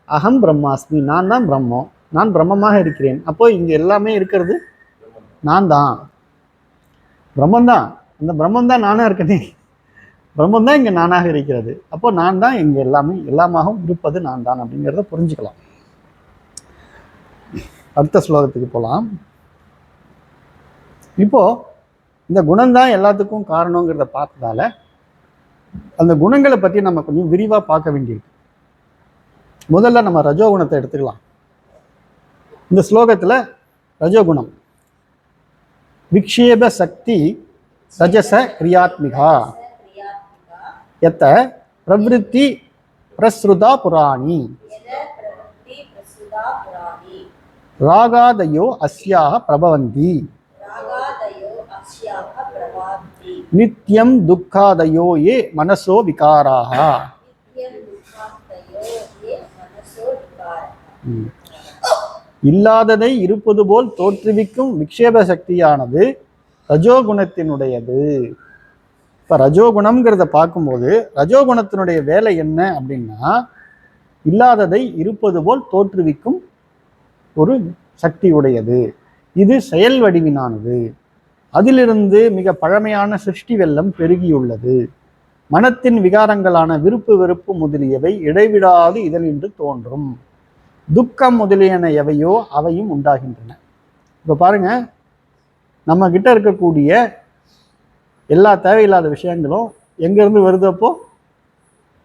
அகம் பிரம்மாஸ்மி, நான் தான் பிரம்மம், நான் பிரம்மமாக இருக்கிறேன். அப்போ இங்க எல்லாமே இருக்கிறது நான் தான், பிரம்மன் தான். அந்த பிரம்மன் தான் நானா இருக்கனே, பிரம்மன் தான் இங்க நானாக இருக்கிறது. அப்போ நான் தான் இங்க எல்லாமே, எல்லாமாக இருப்பது நான் தான் அப்படிங்கிறத புரிஞ்சுக்கலாம். அடுத்த ஸ்லோகத்துக்கு போகலாம். இப்போ இந்த குணம்தான் எல்லாத்துக்கும் காரணங்கிறத பார்த்ததால அந்த குணங்களை பற்றி நம்ம கொஞ்சம் விரிவா பார்க்க வேண்டியிருக்கு. முதல்ல நம்ம ரஜோகுணத்தை எடுத்துக்கலாம். இந்த ஸ்லோகத்துல ரஜோகுணம் விக்ஷேப சக்தி ரஜச கிரியாத்மிகா யத்த பிரவிருத்தி பிரஸ்ருதா புராணி ராகாதயோ அஸ்யாக பிரபவந்தி நித்யம் துக்காதயோ ஏ மனசோ விகாராக. இல்லாததை இருப்பது போல் தோற்றுவிக்கும் விக்ஷேப சக்தியானது ரஜோகுணத்தினுடையது. இப்ப ரஜோகுணம்ங்கிறத பார்க்கும்போது ரஜோகுணத்தினுடைய வேலை என்ன அப்படின்னா, இல்லாததை இருப்பது போல் தோற்றுவிக்கும் ஒரு சக்தி உடையது. இது செயல் வடிவினானது. அதிலிருந்து மிக பழமையான சிருஷ்டி வெள்ளம் பெருகியுள்ளது. மனத்தின் விகாரங்களான விருப்பு வெறுப்பு முதலியவை இடைவிடாது இதனின்று தோன்றும். துக்கம் முதலியன எவையோ அவையும் உண்டாகின்றன. இப்போ பாருங்க, நம்ம கிட்ட இருக்கக்கூடிய எல்லா தேவையில்லாத விஷயங்களும் எங்கேருந்து வருது? அப்போ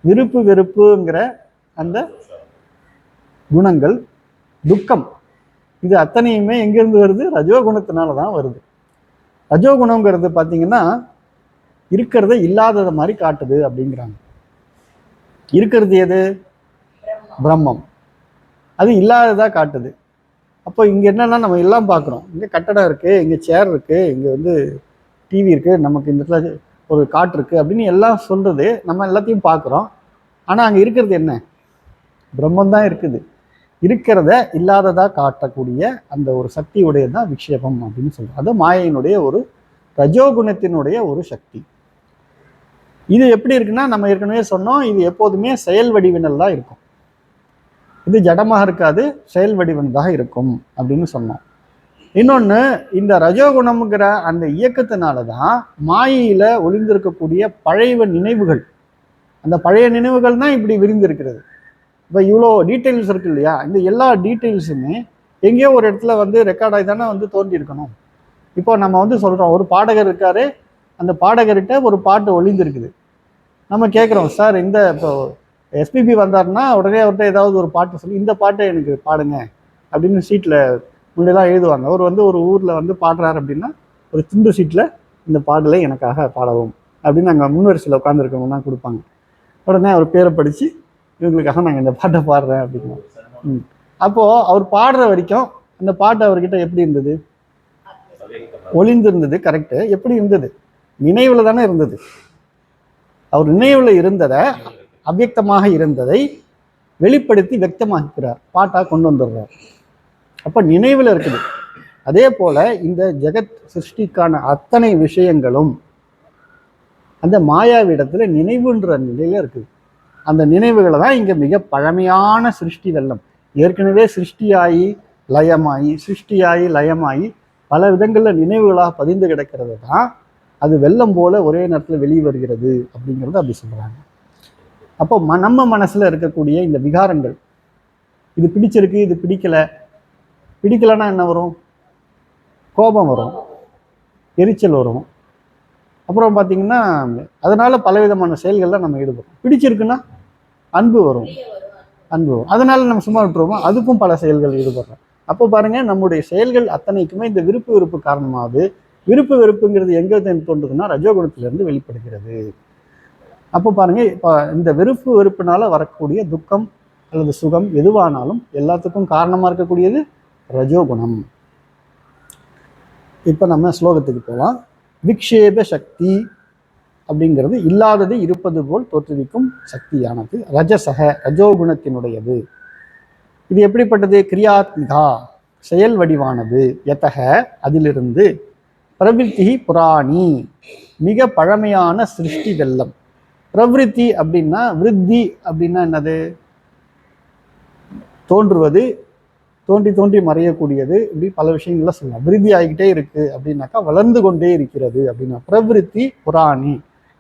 விருப்பு வெறுப்புங்கிற அந்த குணங்கள், துக்கம், இது அத்தனையுமே எங்கேருந்து வருது? ரஜோகுணத்தினால தான் வருது. ரஜோகுணங்கிறது பார்த்தீங்கன்னா இருக்கிறத இல்லாததை மாதிரி காட்டுது அப்படிங்கிறாங்க. இருக்கிறது எது? பிரம்மம். அது இல்லாததா காட்டுது. அப்போ இங்கே என்னன்னா நம்ம எல்லாம் பார்க்குறோம். இங்கே கட்டடம் இருக்குது, இங்கே சேர் இருக்குது, இங்கே வந்து டிவி இருக்குது, நமக்கு இந்த இடத்துல ஒரு காட்டு இருக்குது அப்படின்னு எல்லாம் சொல்கிறது. நம்ம எல்லாத்தையும் பார்க்குறோம். ஆனால் அங்கே இருக்கிறது என்ன? பிரம்மம் தான் இருக்குது. இருக்கிறத இல்லாததா காட்டக்கூடிய அந்த ஒரு சக்தி உடையது தான் விக்ஷேபம் அப்படின்னு சொல்கிறோம். அது மாயையினுடைய ஒரு ரஜோகுணத்தினுடைய ஒரு சக்தி. இது எப்படி இருக்குன்னா, நம்ம ஏற்கனவே சொன்னோம், இது எப்போதுமே செயல் வடிவினல் தான் இருக்கும். இது ஜடமாக இருக்காது, செயல் வடிவனதாக இருக்கும் அப்படின்னு சொன்னோம். இன்னொன்று, இந்த ரஜோகுணம்ங்கிற அந்த இயக்கத்தினால தான் மாயையில ஒளிந்திருக்கக்கூடிய பழைய நினைவுகள், அந்த பழைய நினைவுகள் தான் இப்படி விரிந்திருக்கிறது. இப்போ இவ்வளோ டீட்டெயில்ஸ் இருக்கு இல்லையா, இந்த எல்லா டீட்டெயில்ஸுமே எங்கேயோ ஒரு இடத்துல வந்து ரெக்கார்ட் ஆகி தானே வந்து தோன்றியிருக்கணும். இப்போ நம்ம வந்து சொல்கிறோம், ஒரு பாடகர் இருக்காரு, அந்த பாடகர்கிட்ட ஒரு பாட்டு ஒளிந்திருக்குது. நம்ம கேட்குறோம், சார் இந்த இப்போ எஸ்பிபி வந்தாருன்னா உடனே அவர்கிட்ட ஏதாவது ஒரு பாட்டு சொல்லி இந்த பாட்டை எனக்கு பாடுங்க அப்படின்னு சீட்டில் முன்னெல்லாம் எழுதுவாங்க. அவர் வந்து ஒரு ஊரில் வந்து பாடுறாரு அப்படின்னா ஒரு துண்டு சீட்டில் இந்த பாடலை எனக்காக பாடவும் அப்படின்னு நாங்கள் முன்வரிசையில் உட்காந்துருக்கவங்க தான் கொடுப்பாங்க. உடனே அவர் பேரை படித்து இவங்களுக்காக நாங்கள் இந்த பாட்டை பாடுறேன் அப்படின்னா அப்போது அவர் பாடுற வரைக்கும் அந்த பாட்டு அவர்கிட்ட எப்படி இருந்தது? ஒளிந்திருந்தது. கரெக்டு. எப்படி இருந்தது? நினைவில் தானே இருந்தது. அவர் நினைவில் இருந்ததை, அவ்வியக்தமாக இருந்ததை வெளிப்படுத்தி व्यक्तமாக்கிறார், பாட்டாக கொண்டு வந்துடுறார். அப்போ நினைவில் இருக்குது. அதே போல இந்த ஜெகத் சிருஷ்டிக்கான அத்தனை விஷயங்களும் அந்த மாயாவிடத்துல நினைவுன்ற நிலையில இருக்குது. அந்த நினைவுகளை தான் இங்கே மிக பழமையான சிருஷ்டி வெள்ளம். ஏற்கனவே சிருஷ்டியாகி லயமாகி சிருஷ்டியாகி லயமாகி பல விதங்களில் நினைவுகளாக பதிந்து கிடக்கிறது தான் அது வெள்ளம் போல ஒரே நேரத்தில் வெளியே வருகிறது அப்படிங்கிறது அப்படி சொல்கிறாங்க. அப்போ நம்ம மனசில் இருக்கக்கூடிய இந்த விகாரங்கள், இது பிடிச்சிருக்கு, இது பிடிக்கலை, பிடிக்கலைன்னா என்ன வரும்? கோபம் வரும், எரிச்சல் வரும். அப்புறம் பார்த்தீங்கன்னா அதனால பலவிதமான செயல்கள்லாம் நம்ம ஈடுபடுறோம். பிடிச்சிருக்குன்னா அன்பு வரும், அன்பு வரும். அதனால நம்ம சும்மா விட்டுருவோம், அதுக்கும் பல செயல்கள் ஈடுபடுறோம். அப்போ பாருங்க, நம்முடைய செயல்கள் அத்தனைக்குமே இந்த விருப்பு வெறுப்பு காரணமாகுது. விருப்பு வெறுப்புங்கிறது எங்கே தோன்றுதுன்னா ரஜோகுணத்திலிருந்து வெளிப்படுகிறது. அப்போ பாருங்க, இப்போ இந்த விருப்பு வெறுப்புனால வரக்கூடிய துக்கம், அல்லது சுகம் எதுவானாலும் எல்லாத்துக்கும் காரணமாக இருக்கக்கூடியது ரஜோகுணம். இப்போ நம்ம ஸ்லோகத்துக்கு போகலாம். விக்ஷேப சக்தி அப்படிங்கிறது இல்லாதது இருப்பது போல் தோற்றுவிக்கும் சக்தியானது. ரஜசக ரஜோகுணத்தினுடையது. இது எப்படிப்பட்டது? கிரியாத்மிகா செயல் வடிவானது. யதக அதிலிருந்து, பிரவிற்த்தி புராணி மிக பழமையான சிருஷ்டி வெள்ளம். பிரவிற்த்தி அப்படின்னா, விருத்தி அப்படின்னா என்னது? தோன்றுவது, தோன்றி தோன்றி மறையக்கூடியது, இப்படி பல விஷயங்கள்ல சொல்லலாம். விருத்தி ஆகிக்கிட்டே இருக்கு அப்படின்னாக்கா வளர்ந்து கொண்டே இருக்கிறது அப்படின்னா பிரவிற்த்தி புராணி.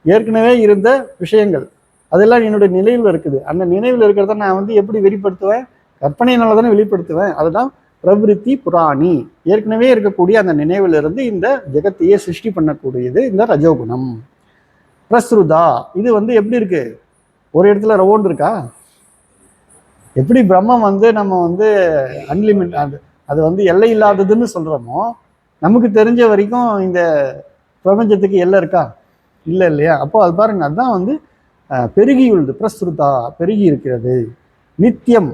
ஏற்கனவே இருந்த விஷயங்கள் அதெல்லாம் என்னுடைய நினைவில் இருக்குது. அந்த நினைவில் இருக்கிறத நான் வந்து எப்படி வெளிப்படுத்துவேன்? கற்பனையினால தானே வெளிப்படுத்துவேன். அதுதான் பிரவிற்த்தி புராணி. ஏற்கனவே இருக்கக்கூடிய அந்த நினைவிலிருந்து இந்த ஜெகத்தையே சிருஷ்டி பண்ணக்கூடியது இந்த ரஜோகுணம். பிரஸ்ருதா இது வந்து எப்படி இருக்கு? ஒரு இடத்துல ரவுண்ட் இருக்கா? எப்படி பிரம்மம் வந்து நம்ம வந்து அன்லிமிட், அது வந்து எல்லை இல்லாததுன்னு சொல்றோமோ, நமக்கு தெரிஞ்ச வரைக்கும் இந்த பிரபஞ்சத்துக்கு எல்லை இருக்கா? இல்லை இல்லையா? அப்போ அது பாருங்க, அதுதான் வந்து பெருகியுள்ளது. பிரஸ்ருதா பெருகி இருக்கிறது. நித்தியம்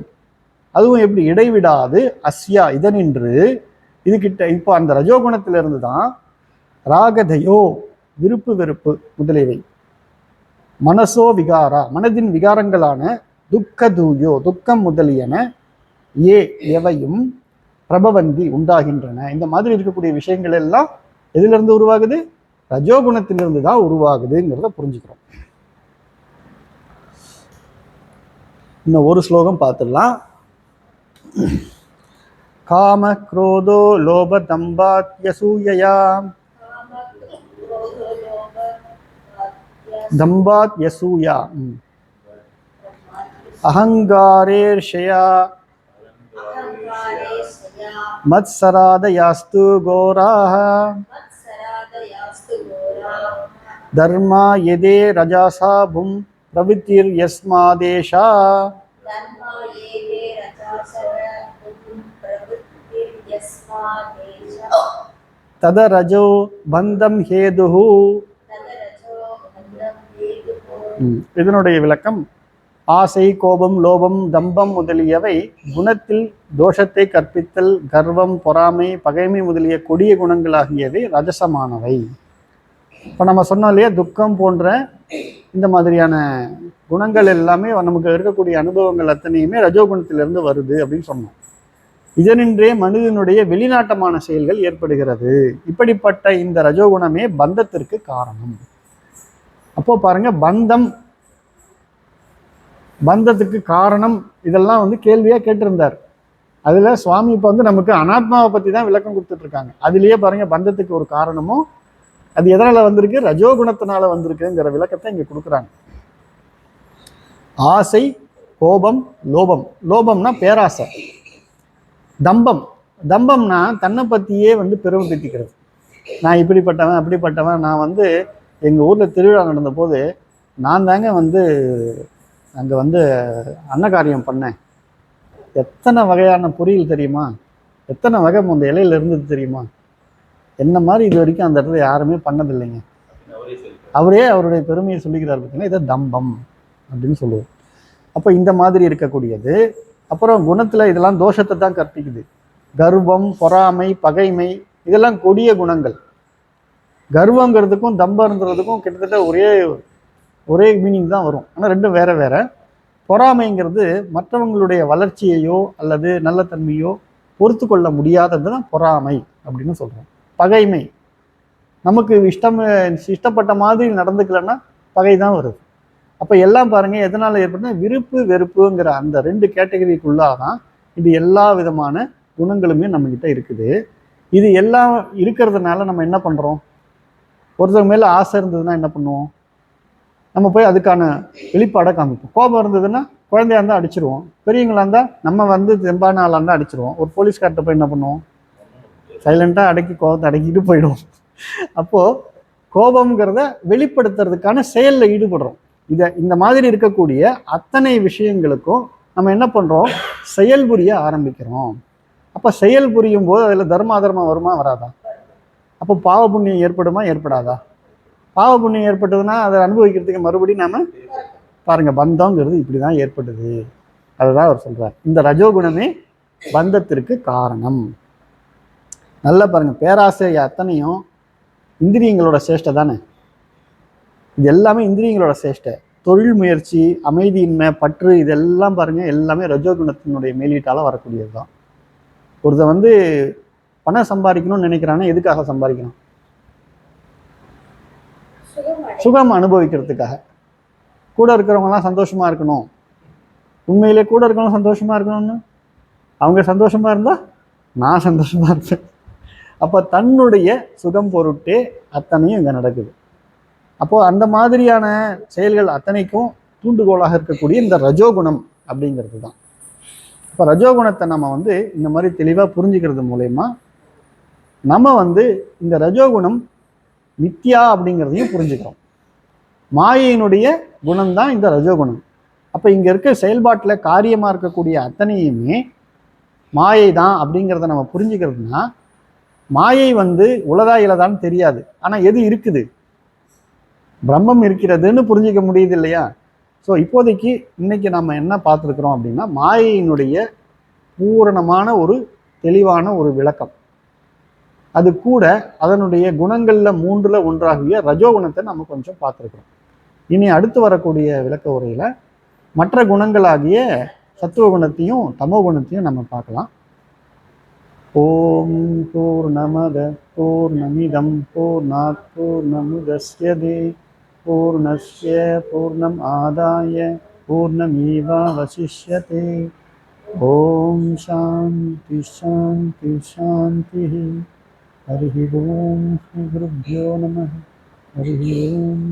அதுவும் எப்படி? இடைவிடாது. அஸ்யா இதனின்று இதுகிட்ட. இப்போ அந்த ரஜோகுணத்திலிருந்து தான் ராகதையோ விருப்பு வெறுப்பு முதலியவை, மனசோ விகாரா மனதின் விகாரங்களான, துக்க தூயோ துக்கம் முதலியன, எவையும் பிரபவந்தி உண்டாகின்றன. இந்த மாதிரி இருக்கக்கூடிய விஷயங்கள் எல்லாம் எதிலிருந்து உருவாகுது? ரஜோகுணத்திலிருந்து தான் உருவாகுதுங்கிறத புரிஞ்சுக்கிறோம். இன்னும் ஒரு ஸ்லோகம் பார்த்துடலாம். காம குரோதோ லோப தம்பாத்யசூயயா தம்பாத்யசூயா அஹங்காரேர்ஷயா மத்சராதயாஸ்து கோராஹ தர்மா யதே ரஜாசா பும் பிரவித்திர் யஸ்மாதேஷா ததரஜோ பந்தம் ஹேதுஹு. இதனுடைய விளக்கம், ஆசை, கோபம், லோபம், தம்பம் முதலியவை குணத்தில் தோஷத்தை கற்பித்தல், கர்வம், பொறாமை, பகைமை முதலிய கொடிய குணங்களாகியவை ரஜசமானவை. இப்போ நம்ம சொன்னோம் இல்லையா, துக்கம் போன்ற இந்த மாதிரியான குணங்கள் எல்லாமே நமக்கு இருக்கக்கூடிய அனுபவங்கள் அத்தனையுமே ரஜோகுணத்திலிருந்து வருது அப்படின்னு சொன்னோம். இதனின்றே மனிதனுடைய வெளிநாட்டமான செயல்கள் ஏற்படுகிறது. இப்படிப்பட்ட இந்த ரஜோகுணமே பந்தத்திற்கு காரணம். அப்போ பாருங்க, பந்தத்துக்கு காரணம் இதெல்லாம் வந்து கேள்வியா கேட்டிருந்தார். அதுல சுவாமி இப்ப வந்து நமக்கு அனாத்மாவை பத்தி தான் விளக்கம் கொடுத்துட்டு இருக்காங்க. அதுலயே பாருங்க, பந்தத்துக்கு ஒரு காரணமும் அது எதனால வந்திருக்கு? ரஜோகுணத்தினால வந்திருக்குங்கிற விளக்கத்தை இங்க கொடுக்குறாங்க. ஆசை, கோபம், லோபம். லோபம்னா பேராசை. தம்பம்னா தன்னை பத்தியே வந்து பெருமைப்படுத்திக்கிறது. நான் இப்படிப்பட்டவன் அப்படிப்பட்டவன். நான் வந்து எங்க ஊர்ல திருவிழா நடந்த போது நான் தாங்க வந்து அங்க வந்து அன்னகாரியம் பண்ணேன். எத்தனை வகையான பொரியல் தெரியுமா? எத்தனை வகை அந்த இலையில இருந்தது தெரியுமா? என்ன மாதிரி இது வரைக்கும் அந்த இடத்துல யாருமே பண்ணதில்லைங்க. அவரே அவருடைய பெருமையை சொல்லிக்கிறார். பார்த்தீங்கன்னா இதை தம்பம் அப்படின்னு சொல்லுவோம். அப்போ இந்த மாதிரி இருக்கக்கூடியது. அப்புறம் குணத்துல இதெல்லாம் தோஷத்தை தான் கற்பிக்குது. கர்வம், பொறாமை, பகைமை இதெல்லாம் கொடிய குணங்கள். கர்வங்கிறதுக்கும் தம்பங்கிறதுக்கும் கிட்டத்தட்ட ஒரே மீனிங் தான் வரும். ஆனால் ரெண்டும் வேற வேற. பொறாமைங்கிறது மற்றவங்களுடைய வளர்ச்சியையோ அல்லது நல்ல தன்மையோ பொறுத்து கொள்ள முடியாதது தான் பொறாமை அப்படின்னு சொல்றோம். பகைமை, நமக்கு இஷ்டப்பட்ட மாதிரி நடந்துக்கலன்னா பகை தான் வருது. அப்போ எல்லாம் பாருங்க எதனால ஏற்படுதுன்னா, விருப்பு வெறுப்புங்கிற அந்த ரெண்டு கேட்டகரிக்குள்ளாதான் இது எல்லா விதமான குணங்களுமே நம்ம கிட்ட இருக்குது. இது எல்லாம் இருக்கிறதுனால நம்ம என்ன பண்றோம்? ஒருத்தர் மேல ஆசை இருந்ததுன்னா என்ன பண்ணுவோம்? நம்ம போய் அதுக்கான வெளிப்பாடை காமிப்போம். கோபம் இருந்ததுன்னா குழந்தையா இருந்தால் அடிச்சிருவோம். பெரியவங்களா இருந்தால் நம்ம வந்து தெம்பான ஆளாக இருந்தால் அடிச்சிருவோம். ஒரு போலீஸ்கார்ட்ட போய் என்ன பண்ணுவோம்? சைலண்டாக அடக்கி கோபத்தை அடக்கிட்டு போயிடுவோம். அப்போ கோபம்ங்கிறத வெளிப்படுத்துறதுக்கான செயலில் ஈடுபடுறோம். இந்த மாதிரி இருக்கக்கூடிய அத்தனை விஷயங்களுக்கும் நம்ம என்ன பண்றோம்? செயல் புரிய ஆரம்பிக்கிறோம். அப்ப செயல் புரியும் போது அதுல தர்ம அதர்மம் வருமா வராதா? அப்போ பாவ புண்ணியம் ஏற்படுமா ஏற்படாதா? பாவ புண்ணியம் ஏற்பட்டதுன்னா அதை அனுபவிக்கிறதுக்கு மறுபடியும் நாம பாருங்க, பந்தம்ங்கிறது இப்படிதான் ஏற்படுது. அதுதான் அவர் சொல்றார். இந்த ரஜோகுணமே பந்தத்திற்கு காரணம். நல்லா பாருங்க, பேராசை அத்தனையும் இந்திரியங்களோட சேஷ்டை தானே. இது எல்லாமே இந்திரியங்களோட சேஷ்டை. தொழில் முயற்சி, அமைதியின்மை, பற்று, இதெல்லாம் பாருங்க எல்லாமே ரஜோகுணத்தினுடைய மேலீட்டால வரக்கூடியது தான். ஒருத்தர் வந்து பணம் சம்பாதிக்கணும்னு நினைக்கிறானே, எதுக்காக சம்பாதிக்கணும்? சுகம் அனுபவிக்கிறதுக்காக. கூட இருக்கிறவங்கலாம் சந்தோஷமா இருக்கணும், உண்மையிலே கூட இருக்கவங்க சந்தோஷமா இருக்கணும்னு, அவங்க சந்தோஷமா இருந்தா நான் சந்தோஷமா இருப்பேன். அப்ப தன்னுடைய சுகம் பொருட்டே அத்தனையும் இங்க நடக்குது. அப்போ அந்த மாதிரியான செயல்கள் அத்தனைக்கும் தூண்டுகோலாக இருக்கக்கூடிய இந்த ரஜோகுணம் அப்படிங்கிறது தான். இப்போ ரஜோகுணத்தை நம்ம வந்து இந்த மாதிரி தெளிவாக புரிஞ்சுக்கிறது மூலயமா நம்ம வந்து இந்த ரஜோகுணம் மித்யா அப்படிங்கிறதையும் புரிஞ்சுக்கிறோம். மாயையினுடைய குணம்தான் இந்த ரஜோகுணம். அப்போ இங்கே இருக்க செயல்பாட்டில் காரியமாக இருக்கக்கூடிய அத்தனையுமே மாயை தான் அப்படிங்கிறத நம்ம புரிஞ்சுக்கிறதுனா, மாயை வந்து உலகா இலதான்னு தெரியாது, ஆனால் எது இருக்குது? பிரம்மம் இருக்கிறதுன்னு புரிஞ்சிக்க முடியுது இல்லையா? ஸோ இப்போதைக்கு இன்னைக்கு நம்ம என்ன பார்த்துருக்குறோம் அப்படின்னா, மாயையினுடைய பூரணமான ஒரு தெளிவான ஒரு விளக்கம். அது கூட அதனுடைய குணங்கள்ல 3ல் ஒன்றாகிய ரஜோகுணத்தை நம்ம கொஞ்சம் பார்த்துருக்குறோம். இனி அடுத்து வரக்கூடிய விளக்க உரையில மற்ற குணங்களாகிய சத்துவகுணத்தையும் தமோகுணத்தையும் நம்ம பார்க்கலாம். ஓம் பூர்ணமத பூர்ணமிதம் பூர்ணாத் பூர்ணமுதஸ்யதே பூர்ணஸ்ய பூர்ணம் ஆதாய பூர்ணமேவாவசிஷ்யதே. ஓம் சாந்தி சாந்தி சாந்தி. ஹரி ஓம் ஸ்ரீ குருப்யோ நமः. ஹரி ஓம்.